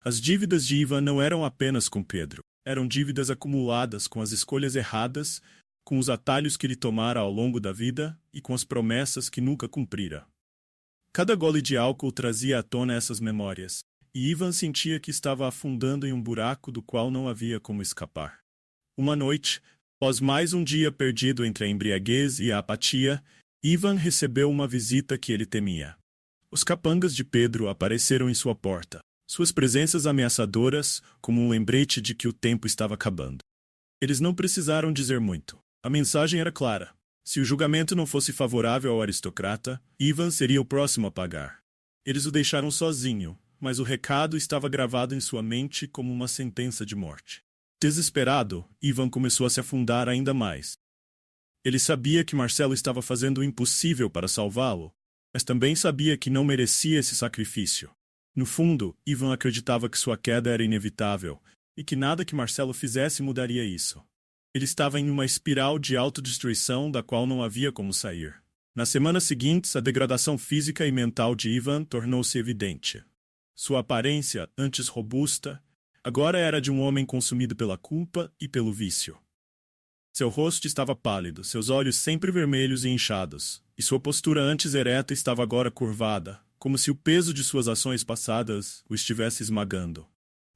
As dívidas de Ivan não eram apenas com Pedro, eram dívidas acumuladas com as escolhas erradas, com os atalhos que ele tomara ao longo da vida e com as promessas que nunca cumprira. Cada gole de álcool trazia à tona essas memórias, e Ivan sentia que estava afundando em um buraco do qual não havia como escapar. Uma noite, após mais um dia perdido entre a embriaguez e a apatia, Ivan recebeu uma visita que ele temia. Os capangas de Pedro apareceram em sua porta, suas presenças ameaçadoras como um lembrete de que o tempo estava acabando. Eles não precisaram dizer muito. A mensagem era clara. Se o julgamento não fosse favorável ao aristocrata, Ivan seria o próximo a pagar. Eles o deixaram sozinho, mas o recado estava gravado em sua mente como uma sentença de morte. Desesperado, Ivan começou a se afundar ainda mais. Ele sabia que Marcelo estava fazendo o impossível para salvá-lo, mas também sabia que não merecia esse sacrifício. No fundo, Ivan acreditava que sua queda era inevitável, e que nada que Marcelo fizesse mudaria isso. Ele estava em uma espiral de autodestruição da qual não havia como sair. Nas semanas seguintes, a degradação física e mental de Ivan tornou-se evidente. Sua aparência, antes robusta, agora era de um homem consumido pela culpa e pelo vício. Seu rosto estava pálido, seus olhos sempre vermelhos e inchados, e sua postura antes ereta estava agora curvada, como se o peso de suas ações passadas o estivesse esmagando.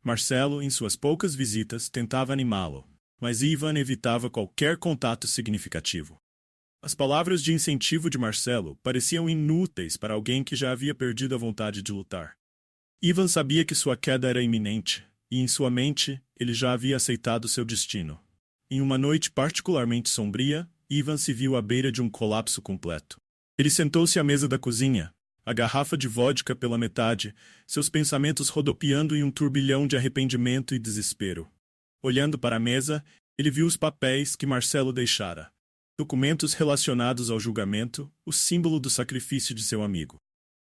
Marcelo, em suas poucas visitas, tentava animá-lo, mas Ivan evitava qualquer contato significativo. As palavras de incentivo de Marcelo pareciam inúteis para alguém que já havia perdido a vontade de lutar. Ivan sabia que sua queda era iminente, e em sua mente ele já havia aceitado seu destino. Em uma noite particularmente sombria, Ivan se viu à beira de um colapso completo. Ele sentou-se à mesa da cozinha, a garrafa de vodka pela metade, seus pensamentos rodopiando em um turbilhão de arrependimento e desespero. Olhando para a mesa, ele viu os papéis que Marcelo deixara. documentos relacionados ao julgamento, o símbolo do sacrifício de seu amigo.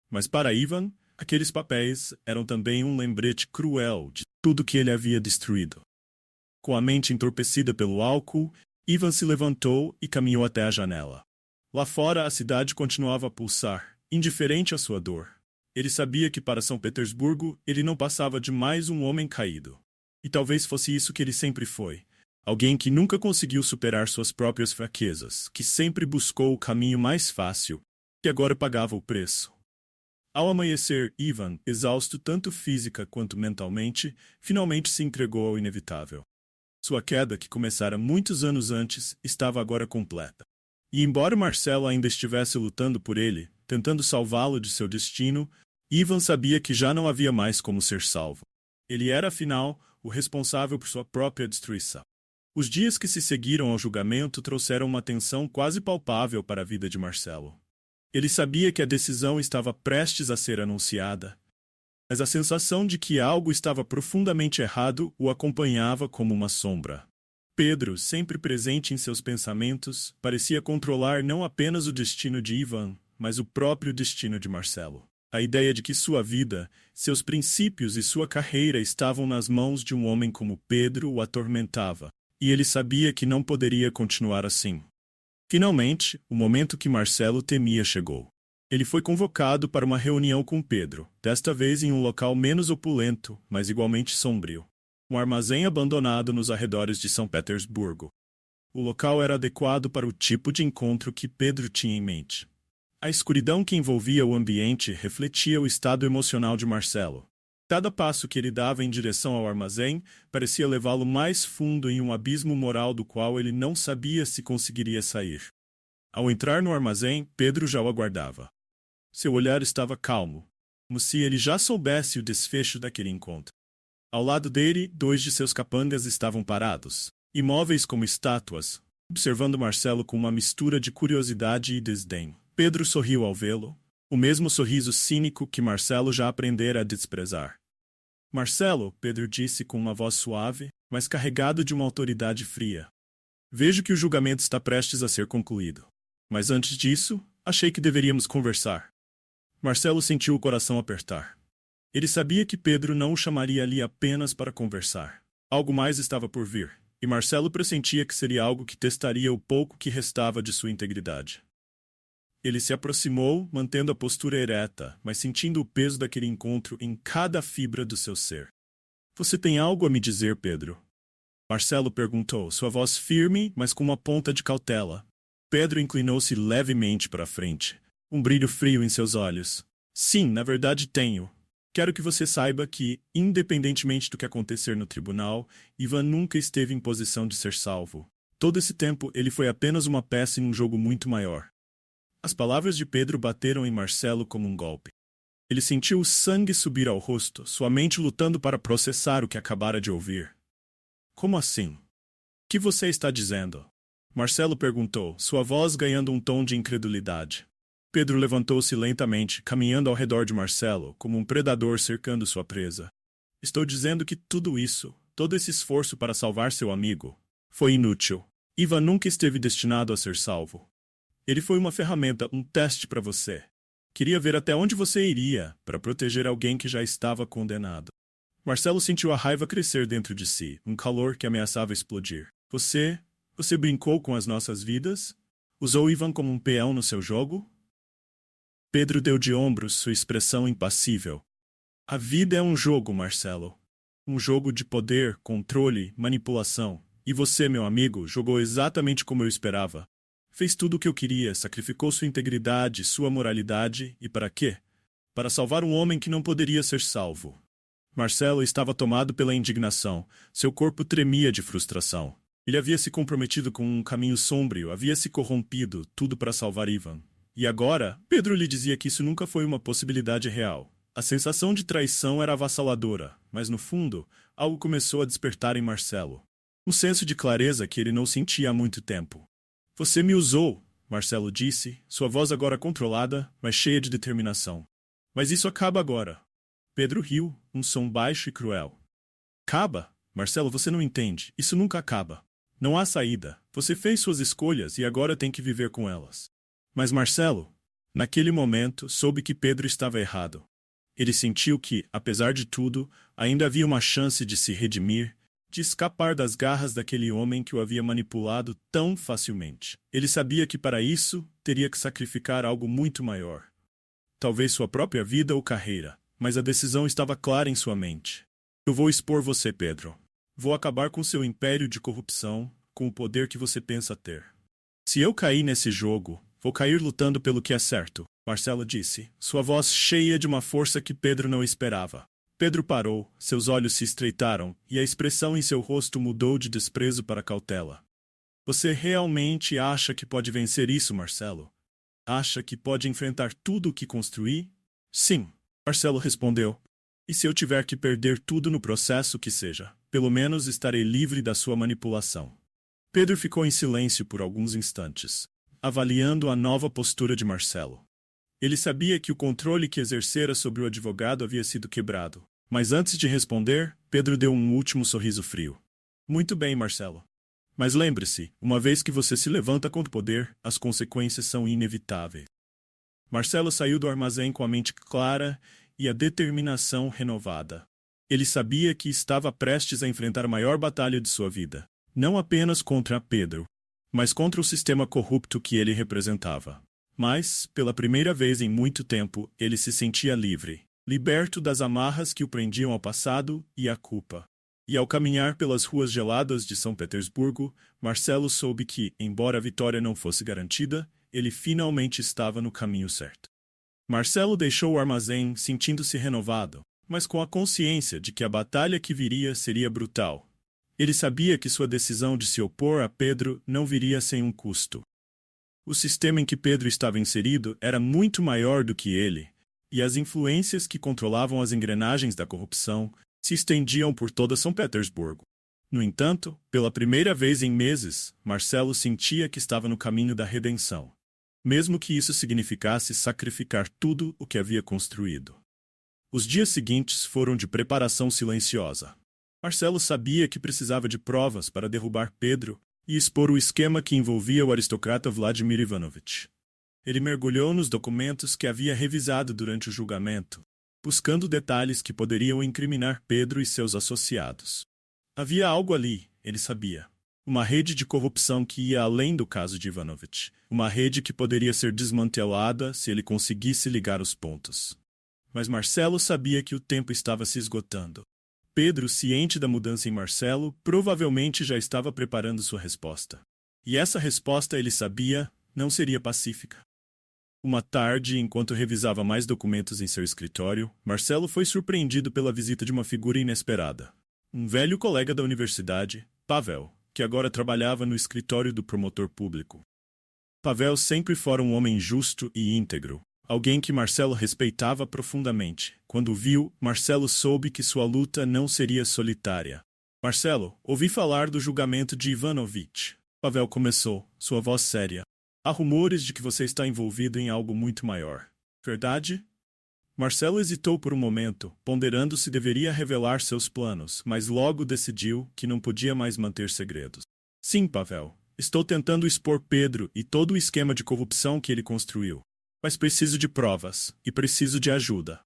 Mas para Ivan, aqueles papéis eram também um lembrete cruel de tudo que ele havia destruído. Com a mente entorpecida pelo álcool, Ivan se levantou e caminhou até a janela. Lá fora, a cidade continuava a pulsar, indiferente à sua dor. Ele sabia que para São Petersburgo ele não passava de mais um homem caído. E talvez fosse isso que ele sempre foi. Alguém que nunca conseguiu superar suas próprias fraquezas, que sempre buscou o caminho mais fácil, que agora pagava o preço. Ao amanhecer, Ivan, exausto tanto física quanto mentalmente, finalmente se entregou ao inevitável. Sua queda, que começara muitos anos antes, estava agora completa. E embora Marcelo ainda estivesse lutando por ele, tentando salvá-lo de seu destino, Ivan sabia que já não havia mais como ser salvo. Ele era, afinal, o responsável por sua própria destruição. Os dias que se seguiram ao julgamento trouxeram uma tensão quase palpável para a vida de Marcelo. Ele sabia que a decisão estava prestes a ser anunciada, mas a sensação de que algo estava profundamente errado o acompanhava como uma sombra. Pedro, sempre presente em seus pensamentos, parecia controlar não apenas o destino de Ivan, mas o próprio destino de Marcelo. A ideia de que sua vida, seus princípios e sua carreira estavam nas mãos de um homem como Pedro o atormentava, e ele sabia que não poderia continuar assim. Finalmente, o momento que Marcelo temia chegou. Ele foi convocado para uma reunião com Pedro, desta vez em um local menos opulento, mas igualmente sombrio. Um armazém abandonado nos arredores de São Petersburgo. O local era adequado para o tipo de encontro que Pedro tinha em mente. A escuridão que envolvia o ambiente refletia o estado emocional de Marcelo. Cada passo que ele dava em direção ao armazém parecia levá-lo mais fundo em um abismo moral do qual ele não sabia se conseguiria sair. Ao entrar no armazém, Pedro já o aguardava. Seu olhar estava calmo, como se ele já soubesse o desfecho daquele encontro. Ao lado dele, 2 de seus capangas estavam parados, imóveis como estátuas, observando Marcelo com uma mistura de curiosidade e desdém. Pedro sorriu ao vê-lo, o mesmo sorriso cínico que Marcelo já aprendera a desprezar. Marcelo, Pedro disse com uma voz suave, mas carregado de uma autoridade fria. Vejo que o julgamento está prestes a ser concluído. Mas antes disso, achei que deveríamos conversar. Marcelo sentiu o coração apertar. Ele sabia que Pedro não o chamaria ali apenas para conversar. Algo mais estava por vir, e Marcelo pressentia que seria algo que testaria o pouco que restava de sua integridade. Ele se aproximou, mantendo a postura ereta, mas sentindo o peso daquele encontro em cada fibra do seu ser. Você tem algo a me dizer, Pedro? Marcelo perguntou, sua voz firme, mas com uma ponta de cautela. Pedro inclinou-se levemente para a frente, um brilho frio em seus olhos. Sim, na verdade tenho. Quero que você saiba que, independentemente do que acontecer no tribunal, Ivan nunca esteve em posição de ser salvo. Todo esse tempo ele foi apenas uma peça em um jogo muito maior. As palavras de Pedro bateram em Marcelo como um golpe. Ele sentiu o sangue subir ao rosto, sua mente lutando para processar o que acabara de ouvir. Como assim? O que você está dizendo? Marcelo perguntou, sua voz ganhando um tom de incredulidade. Pedro levantou-se lentamente, caminhando ao redor de Marcelo, como um predador cercando sua presa. Estou dizendo que tudo isso, todo esse esforço para salvar seu amigo, foi inútil. Ivan nunca esteve destinado a ser salvo. Ele foi uma ferramenta, um teste para você. Queria ver até onde você iria para proteger alguém que já estava condenado. Marcelo sentiu a raiva crescer dentro de si, um calor que ameaçava explodir. Você brincou com as nossas vidas? Usou Ivan como um peão no seu jogo? Pedro deu de ombros, sua expressão impassível. A vida é um jogo, Marcelo. Um jogo de poder, controle, manipulação. E você, meu amigo, jogou exatamente como eu esperava. Fez tudo o que eu queria, sacrificou sua integridade, sua moralidade, e para quê? Para salvar um homem que não poderia ser salvo. Marcelo estava tomado pela indignação, seu corpo tremia de frustração. Ele havia se comprometido com um caminho sombrio, havia se corrompido, tudo para salvar Ivan. E agora, Pedro lhe dizia que isso nunca foi uma possibilidade real. A sensação de traição era avassaladora, mas no fundo, algo começou a despertar em Marcelo. Um senso de clareza que ele não sentia há muito tempo. Você me usou, Marcelo disse, sua voz agora controlada, mas cheia de determinação. Mas isso acaba agora. Pedro riu, um som baixo e cruel. Acaba? Marcelo, você não entende. Isso nunca acaba. Não há saída. Você fez suas escolhas e agora tem que viver com elas. Mas Marcelo, naquele momento, soube que Pedro estava errado. Ele sentiu que, apesar de tudo, ainda havia uma chance de se redimir, de escapar das garras daquele homem que o havia manipulado tão facilmente. Ele sabia que para isso teria que sacrificar algo muito maior. Talvez sua própria vida ou carreira, mas a decisão estava clara em sua mente. Eu vou expor você, Pedro. Vou acabar com seu império de corrupção, com o poder que você pensa ter. Se eu cair nesse jogo, vou cair lutando pelo que é certo, Marcelo disse, sua voz cheia de uma força que Pedro não esperava. Pedro parou, seus olhos se estreitaram, e a expressão em seu rosto mudou de desprezo para cautela. Você realmente acha que pode vencer isso, Marcelo? Acha que pode enfrentar tudo o que construí? Sim, Marcelo respondeu. E se eu tiver que perder tudo no processo que seja, pelo menos estarei livre da sua manipulação. Pedro ficou em silêncio por alguns instantes, avaliando a nova postura de Marcelo. Ele sabia que o controle que exercera sobre o advogado havia sido quebrado, mas antes de responder, Pedro deu um último sorriso frio. Muito bem, Marcelo. Mas lembre-se, uma vez que você se levanta contra o poder, as consequências são inevitáveis. Marcelo saiu do armazém com a mente clara e a determinação renovada. Ele sabia que estava prestes a enfrentar a maior batalha de sua vida, não apenas contra Pedro, mas contra o sistema corrupto que ele representava. Mas, pela primeira vez em muito tempo, ele se sentia livre, liberto das amarras que o prendiam ao passado e à culpa. E ao caminhar pelas ruas geladas de São Petersburgo, Marcelo soube que, embora a vitória não fosse garantida, ele finalmente estava no caminho certo. Marcelo deixou o armazém sentindo-se renovado, mas com a consciência de que a batalha que viria seria brutal. Ele sabia que sua decisão de se opor a Pedro não viria sem um custo. O sistema em que Pedro estava inserido era muito maior do que ele, e as influências que controlavam as engrenagens da corrupção se estendiam por toda São Petersburgo. No entanto, pela primeira vez em meses, Marcelo sentia que estava no caminho da redenção, mesmo que isso significasse sacrificar tudo o que havia construído. Os dias seguintes foram de preparação silenciosa. Marcelo sabia que precisava de provas para derrubar Pedro e expor o esquema que envolvia o aristocrata Vladimir Ivanovich. Ele mergulhou nos documentos que havia revisado durante o julgamento, buscando detalhes que poderiam incriminar Pedro e seus associados. Havia algo ali, ele sabia. Uma rede de corrupção que ia além do caso de Ivanovich. Uma rede que poderia ser desmantelada se ele conseguisse ligar os pontos. Mas Marcelo sabia que o tempo estava se esgotando. Pedro, ciente da mudança em Marcelo, provavelmente já estava preparando sua resposta. E essa resposta, ele sabia, não seria pacífica. Uma tarde, enquanto revisava mais documentos em seu escritório, Marcelo foi surpreendido pela visita de uma figura inesperada. Um velho colega da universidade, Pavel, que agora trabalhava no escritório do promotor público. Pavel sempre fora um homem justo e íntegro, alguém que Marcelo respeitava profundamente. Quando o viu, Marcelo soube que sua luta não seria solitária. Marcelo, ouvi falar do julgamento de Ivanovich. Pavel começou, sua voz séria. Há rumores de que você está envolvido em algo muito maior. Verdade? Marcelo hesitou por um momento, ponderando se deveria revelar seus planos, mas logo decidiu que não podia mais manter segredos. Sim, Pavel. Estou tentando expor Pedro e todo o esquema de corrupção que ele construiu. Mas preciso de provas, e preciso de ajuda.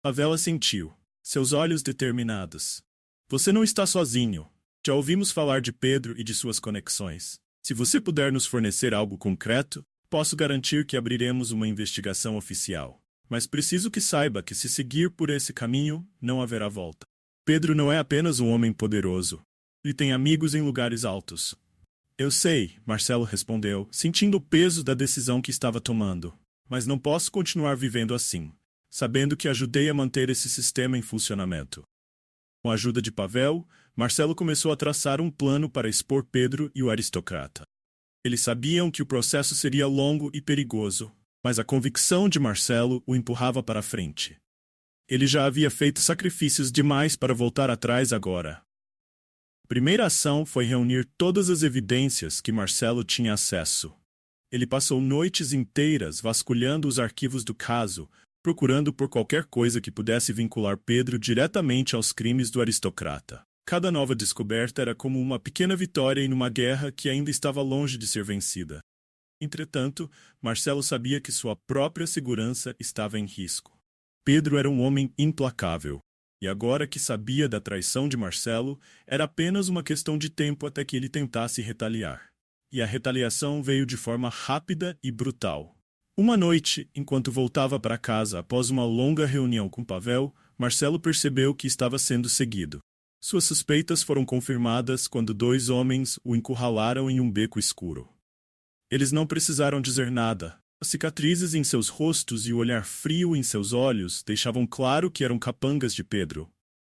Pavel assentiu, seus olhos determinados. Você não está sozinho. Já ouvimos falar de Pedro e de suas conexões. Se você puder nos fornecer algo concreto, posso garantir que abriremos uma investigação oficial. Mas preciso que saiba que se seguir por esse caminho, não haverá volta. Pedro não é apenas um homem poderoso. Ele tem amigos em lugares altos. Eu sei, Marcelo respondeu, sentindo o peso da decisão que estava tomando. Mas não posso continuar vivendo assim, sabendo que ajudei a manter esse sistema em funcionamento. Com a ajuda de Pavel, Marcelo começou a traçar um plano para expor Pedro e o aristocrata. Eles sabiam que o processo seria longo e perigoso, mas a convicção de Marcelo o empurrava para frente. Ele já havia feito sacrifícios demais para voltar atrás agora. A primeira ação foi reunir todas as evidências que Marcelo tinha acesso. Ele passou noites inteiras vasculhando os arquivos do caso, procurando por qualquer coisa que pudesse vincular Pedro diretamente aos crimes do aristocrata. Cada nova descoberta era como uma pequena vitória em uma guerra que ainda estava longe de ser vencida. Entretanto, Marcelo sabia que sua própria segurança estava em risco. Pedro era um homem implacável, e agora que sabia da traição de Marcelo, era apenas uma questão de tempo até que ele tentasse retaliar. E a retaliação veio de forma rápida e brutal. Uma noite, enquanto voltava para casa após uma longa reunião com Pavel, Marcelo percebeu que estava sendo seguido. Suas suspeitas foram confirmadas quando 2 homens o encurralaram em um beco escuro. Eles não precisaram dizer nada. As cicatrizes em seus rostos e o olhar frio em seus olhos deixavam claro que eram capangas de Pedro.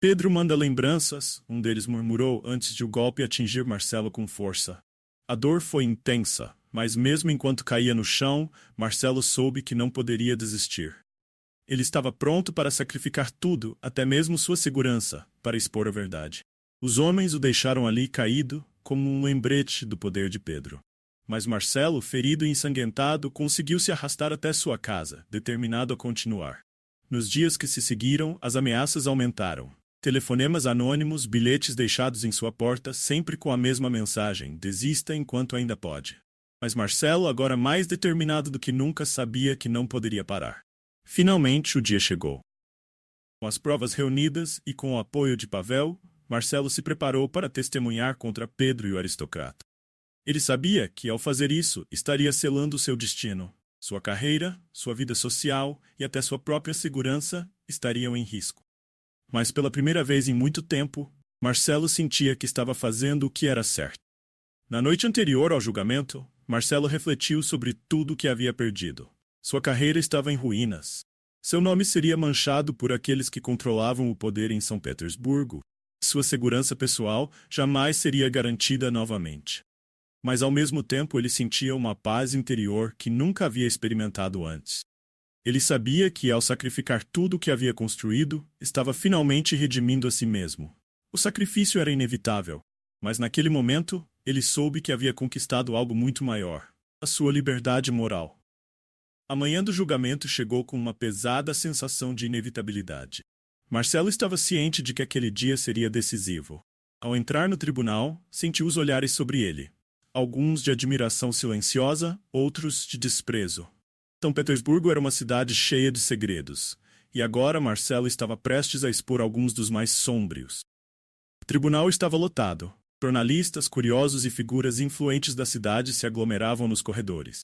Pedro manda lembranças, um deles murmurou antes de o golpe atingir Marcelo com força. A dor foi intensa, mas mesmo enquanto caía no chão, Marcelo soube que não poderia desistir. Ele estava pronto para sacrificar tudo, até mesmo sua segurança, para expor a verdade. Os homens o deixaram ali caído, como um lembrete do poder de Pedro. Mas Marcelo, ferido e ensanguentado, conseguiu se arrastar até sua casa, determinado a continuar. Nos dias que se seguiram, as ameaças aumentaram. Telefonemas anônimos, bilhetes deixados em sua porta, sempre com a mesma mensagem: desista enquanto ainda pode. Mas Marcelo, agora mais determinado do que nunca, sabia que não poderia parar. Finalmente o dia chegou. Com as provas reunidas e com o apoio de Pavel, Marcelo se preparou para testemunhar contra Pedro e o aristocrata. Ele sabia que, ao fazer isso, estaria selando seu destino. Sua carreira, sua vida social e até sua própria segurança estariam em risco. Mas pela primeira vez em muito tempo, Marcelo sentia que estava fazendo o que era certo. Na noite anterior ao julgamento, Marcelo refletiu sobre tudo o que havia perdido. Sua carreira estava em ruínas. Seu nome seria manchado por aqueles que controlavam o poder em São Petersburgo. Sua segurança pessoal jamais seria garantida novamente. Mas ao mesmo tempo ele sentia uma paz interior que nunca havia experimentado antes. Ele sabia que, ao sacrificar tudo o que havia construído, estava finalmente redimindo a si mesmo. O sacrifício era inevitável, mas naquele momento, ele soube que havia conquistado algo muito maior: a sua liberdade moral. A manhã do julgamento chegou com uma pesada sensação de inevitabilidade. Marcelo estava ciente de que aquele dia seria decisivo. Ao entrar no tribunal, sentiu os olhares sobre ele. Alguns de admiração silenciosa, outros de desprezo. São Petersburgo era uma cidade cheia de segredos, e agora Marcelo estava prestes a expor alguns dos mais sômbrios. O tribunal estava lotado. Jornalistas, curiosos e figuras influentes da cidade se aglomeravam nos corredores.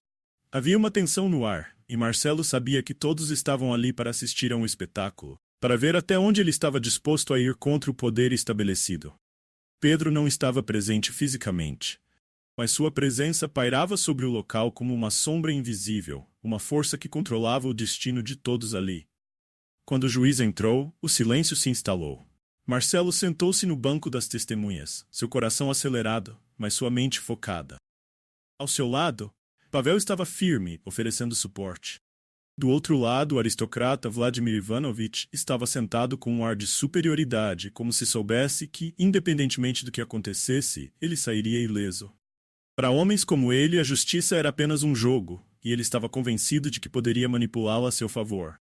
Havia uma tensão no ar, e Marcelo sabia que todos estavam ali para assistir a um espetáculo, para ver até onde ele estava disposto a ir contra o poder estabelecido. Pedro não estava presente fisicamente, mas sua presença pairava sobre o local como uma sombra invisível, uma força que controlava o destino de todos ali. Quando o juiz entrou, o silêncio se instalou. Marcelo sentou-se no banco das testemunhas, seu coração acelerado, mas sua mente focada. Ao seu lado, Pavel estava firme, oferecendo suporte. Do outro lado, o aristocrata Vladimir Ivanovich estava sentado com um ar de superioridade, como se soubesse que, independentemente do que acontecesse, ele sairia ileso. Para homens como ele, a justiça era apenas um jogo, e ele estava convencido de que poderia manipulá-la a seu favor.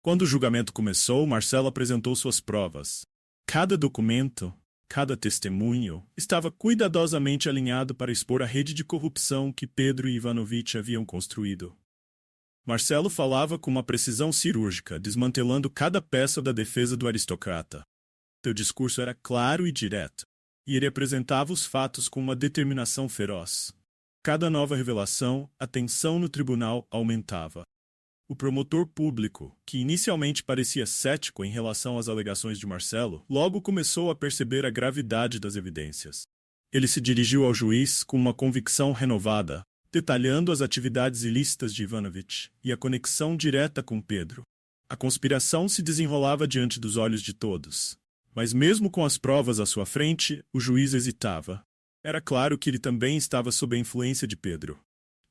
Quando o julgamento começou, Marcelo apresentou suas provas. Cada documento, cada testemunho, estava cuidadosamente alinhado para expor a rede de corrupção que Pedro e Ivanovich haviam construído. Marcelo falava com uma precisão cirúrgica, desmantelando cada peça da defesa do aristocrata. Seu discurso era claro e direto, e ele apresentava os fatos com uma determinação feroz. Cada nova revelação, a tensão no tribunal aumentava. O promotor público, que inicialmente parecia cético em relação às alegações de Marcelo, logo começou a perceber a gravidade das evidências. Ele se dirigiu ao juiz com uma convicção renovada, detalhando as atividades ilícitas de Ivanovich e a conexão direta com Pedro. A conspiração se desenrolava diante dos olhos de todos. Mas mesmo com as provas à sua frente, o juiz hesitava. Era claro que ele também estava sob a influência de Pedro.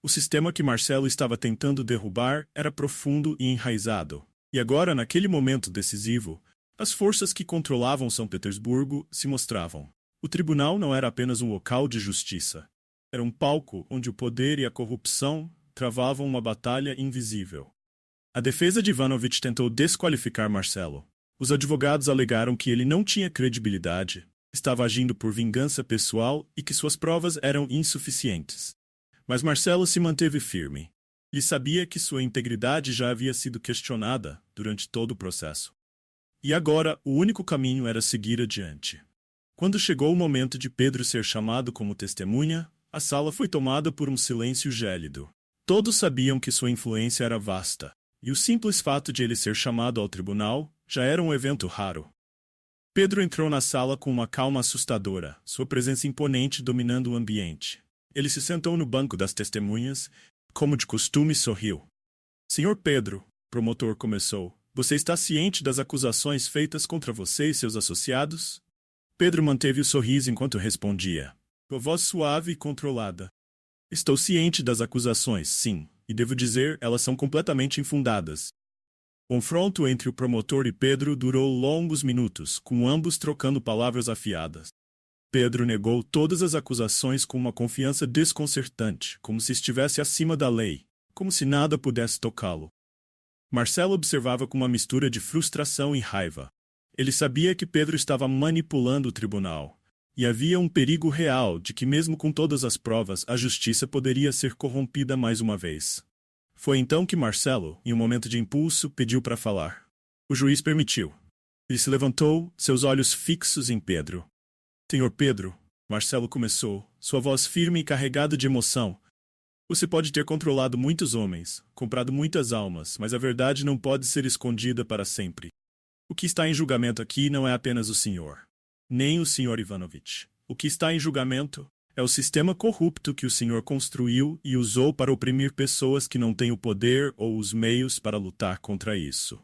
O sistema que Marcelo estava tentando derrubar era profundo e enraizado. E agora, naquele momento decisivo, as forças que controlavam São Petersburgo se mostravam. O tribunal não era apenas um local de justiça. Era um palco onde o poder e a corrupção travavam uma batalha invisível. A defesa de Ivanovich tentou desqualificar Marcelo. Os advogados alegaram que ele não tinha credibilidade, estava agindo por vingança pessoal e que suas provas eram insuficientes. Mas Marcelo se manteve firme. Ele sabia que sua integridade já havia sido questionada durante todo o processo. E agora, o único caminho era seguir adiante. Quando chegou o momento de Pedro ser chamado como testemunha, a sala foi tomada por um silêncio gélido. Todos sabiam que sua influência era vasta, e o simples fato de ele ser chamado ao tribunal já era um evento raro. Pedro entrou na sala com uma calma assustadora, sua presença imponente dominando o ambiente. Ele se sentou no banco das testemunhas, como de costume sorriu. Senhor Pedro, o promotor começou, você está ciente das acusações feitas contra você e seus associados? Pedro manteve o sorriso enquanto respondia, com a voz suave e controlada. Estou ciente das acusações, sim, e devo dizer, elas são completamente infundadas. O confronto entre o promotor e Pedro durou longos minutos, com ambos trocando palavras afiadas. Pedro negou todas as acusações com uma confiança desconcertante, como se estivesse acima da lei, como se nada pudesse tocá-lo. Marcelo observava com uma mistura de frustração e raiva. Ele sabia que Pedro estava manipulando o tribunal, e havia um perigo real de que, mesmo com todas as provas, a justiça poderia ser corrompida mais uma vez. Foi então que Marcelo, em um momento de impulso, pediu para falar. O juiz permitiu. Ele se levantou, seus olhos fixos em Pedro. Senhor Pedro, Marcelo começou, sua voz firme e carregada de emoção. Você pode ter controlado muitos homens, comprado muitas almas, mas a verdade não pode ser escondida para sempre. O que está em julgamento aqui não é apenas o senhor, nem o senhor Ivanovich. O que está em julgamento é o sistema corrupto que o senhor construiu e usou para oprimir pessoas que não têm o poder ou os meios para lutar contra isso.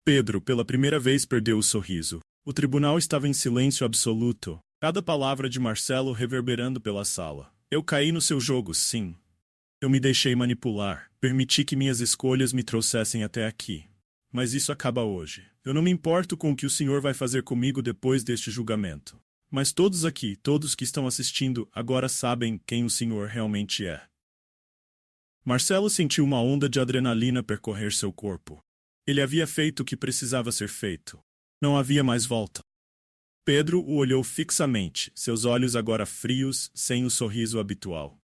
Pedro, pela primeira vez, perdeu o sorriso. O tribunal estava em silêncio absoluto, cada palavra de Marcelo reverberando pela sala. Eu caí no seu jogo, sim. Eu me deixei manipular, permiti que minhas escolhas me trouxessem até aqui. Mas isso acaba hoje. Eu não me importo com o que o senhor vai fazer comigo depois deste julgamento. Mas todos aqui, todos que estão assistindo, agora sabem quem o senhor realmente é. Marcelo sentiu uma onda de adrenalina percorrer seu corpo. Ele havia feito o que precisava ser feito. Não havia mais volta. Pedro o olhou fixamente, seus olhos agora frios, sem o sorriso habitual.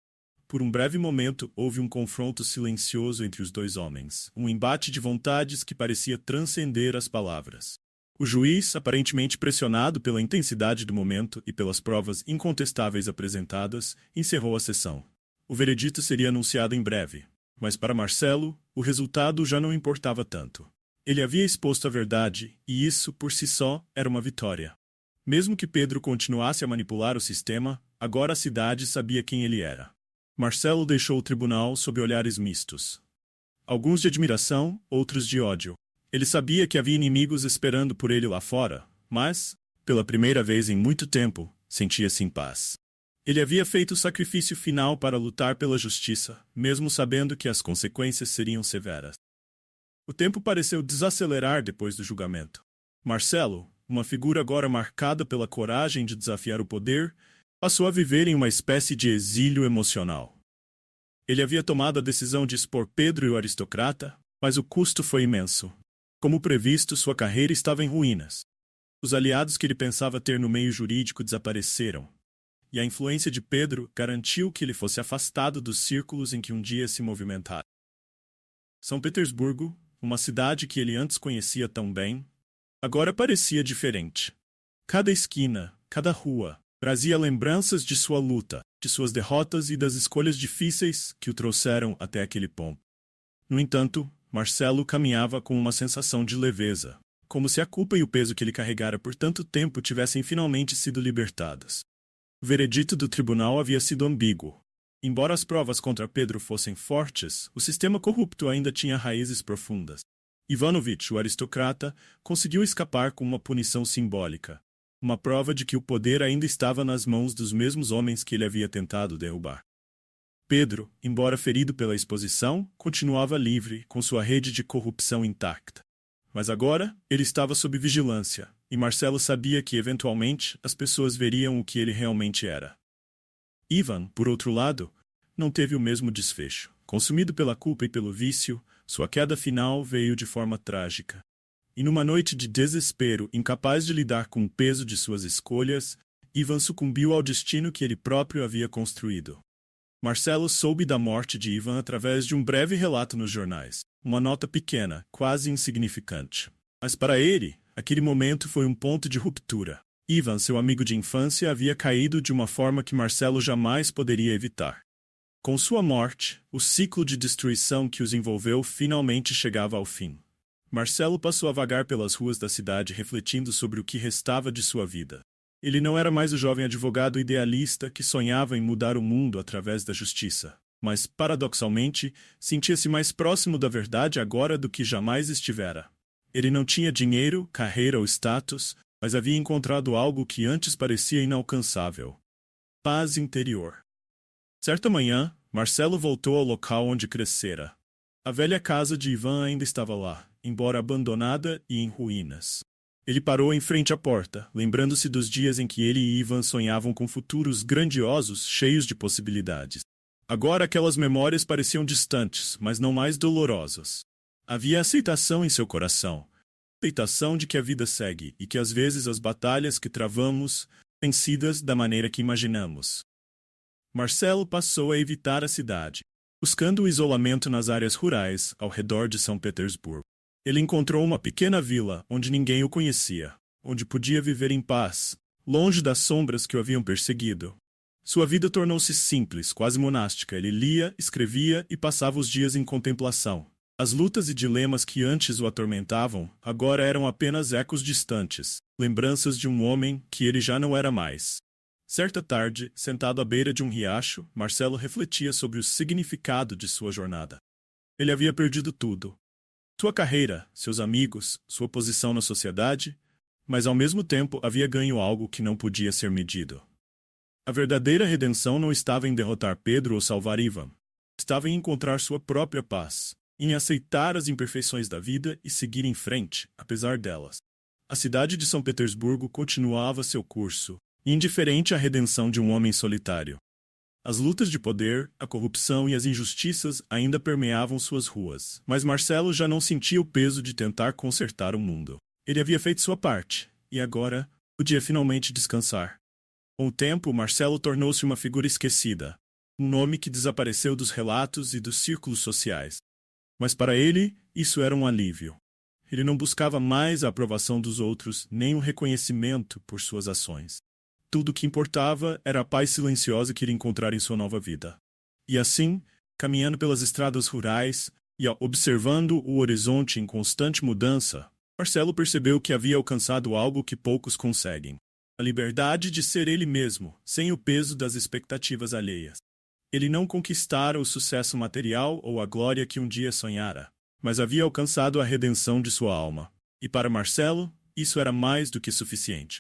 Por um breve momento, houve um confronto silencioso entre os dois homens, um embate de vontades que parecia transcender as palavras. O juiz, aparentemente pressionado pela intensidade do momento e pelas provas incontestáveis apresentadas, encerrou a sessão. O veredito seria anunciado em breve, mas para Marcelo, o resultado já não importava tanto. Ele havia exposto a verdade, e isso, por si só, era uma vitória. Mesmo que Pedro continuasse a manipular o sistema, agora a cidade sabia quem ele era. Marcelo deixou o tribunal sob olhares mistos. Alguns de admiração, outros de ódio. Ele sabia que havia inimigos esperando por ele lá fora, mas, pela primeira vez em muito tempo, sentia-se em paz. Ele havia feito o sacrifício final para lutar pela justiça, mesmo sabendo que as consequências seriam severas. O tempo pareceu desacelerar depois do julgamento. Marcelo, uma figura agora marcada pela coragem de desafiar o poder, passou a viver em uma espécie de exílio emocional. Ele havia tomado a decisão de expor Pedro e o aristocrata, mas o custo foi imenso. Como previsto, sua carreira estava em ruínas. Os aliados que ele pensava ter no meio jurídico desapareceram, e a influência de Pedro garantiu que ele fosse afastado dos círculos em que um dia se movimentara. São Petersburgo, uma cidade que ele antes conhecia tão bem, agora parecia diferente. Cada esquina, cada rua, trazia lembranças de sua luta, de suas derrotas e das escolhas difíceis que o trouxeram até aquele ponto. No entanto, Marcelo caminhava com uma sensação de leveza, como se a culpa e o peso que ele carregara por tanto tempo tivessem finalmente sido libertadas. O veredito do tribunal havia sido ambíguo. Embora as provas contra Pedro fossem fortes, o sistema corrupto ainda tinha raízes profundas. Ivanovich, o aristocrata, conseguiu escapar com uma punição simbólica, uma prova de que o poder ainda estava nas mãos dos mesmos homens que ele havia tentado derrubar. Pedro, embora ferido pela exposição, continuava livre, com sua rede de corrupção intacta. Mas agora, ele estava sob vigilância, e Marcelo sabia que, eventualmente, as pessoas veriam o que ele realmente era. Ivan, por outro lado, não teve o mesmo desfecho. Consumido pela culpa e pelo vício, sua queda final veio de forma trágica. E numa noite de desespero, incapaz de lidar com o peso de suas escolhas, Ivan sucumbiu ao destino que ele próprio havia construído. Marcelo soube da morte de Ivan através de um breve relato nos jornais, uma nota pequena, quase insignificante. Mas para ele, aquele momento foi um ponto de ruptura. Ivan, seu amigo de infância, havia caído de uma forma que Marcelo jamais poderia evitar. Com sua morte, o ciclo de destruição que os envolveu finalmente chegava ao fim. Marcelo passou a vagar pelas ruas da cidade refletindo sobre o que restava de sua vida. Ele não era mais o jovem advogado idealista que sonhava em mudar o mundo através da justiça, mas, paradoxalmente, sentia-se mais próximo da verdade agora do que jamais estivera. Ele não tinha dinheiro, carreira ou status, mas havia encontrado algo que antes parecia inalcançável: paz interior. Certa manhã, Marcelo voltou ao local onde crescera. A velha casa de Ivan ainda estava lá, embora abandonada e em ruínas. Ele parou em frente à porta, lembrando-se dos dias em que ele e Ivan sonhavam com futuros grandiosos, cheios de possibilidades. Agora aquelas memórias pareciam distantes, mas não mais dolorosas. Havia aceitação em seu coração. Aceitação de que a vida segue e que às vezes as batalhas que travamos vencidas da maneira que imaginamos. Marcelo passou a evitar a cidade, buscando o isolamento nas áreas rurais ao redor de São Petersburgo. Ele encontrou uma pequena vila onde ninguém o conhecia, onde podia viver em paz, longe das sombras que o haviam perseguido. Sua vida tornou-se simples, quase monástica. Ele lia, escrevia e passava os dias em contemplação. As lutas e dilemas que antes o atormentavam, agora eram apenas ecos distantes, lembranças de um homem que ele já não era mais. Certa tarde, sentado à beira de um riacho, Marcelo refletia sobre o significado de sua jornada. Ele havia perdido tudo. Sua carreira, seus amigos, sua posição na sociedade, mas ao mesmo tempo havia ganho algo que não podia ser medido. A verdadeira redenção não estava em derrotar Pedro ou salvar Ivan. Estava em encontrar sua própria paz, em aceitar as imperfeições da vida e seguir em frente, apesar delas. A cidade de São Petersburgo continuava seu curso, indiferente à redenção de um homem solitário. As lutas de poder, a corrupção e as injustiças ainda permeavam suas ruas, mas Marcelo já não sentia o peso de tentar consertar o mundo. Ele havia feito sua parte, e agora podia finalmente descansar. Com o tempo, Marcelo tornou-se uma figura esquecida, um nome que desapareceu dos relatos e dos círculos sociais. Mas para ele, isso era um alívio. Ele não buscava mais a aprovação dos outros, nem o reconhecimento por suas ações. Tudo o que importava era a paz silenciosa que ele encontrara em sua nova vida. E assim, caminhando pelas estradas rurais e observando o horizonte em constante mudança, Marcelo percebeu que havia alcançado algo que poucos conseguem: a liberdade de ser ele mesmo, sem o peso das expectativas alheias. Ele não conquistara o sucesso material ou a glória que um dia sonhara, mas havia alcançado a redenção de sua alma. E para Marcelo, isso era mais do que suficiente.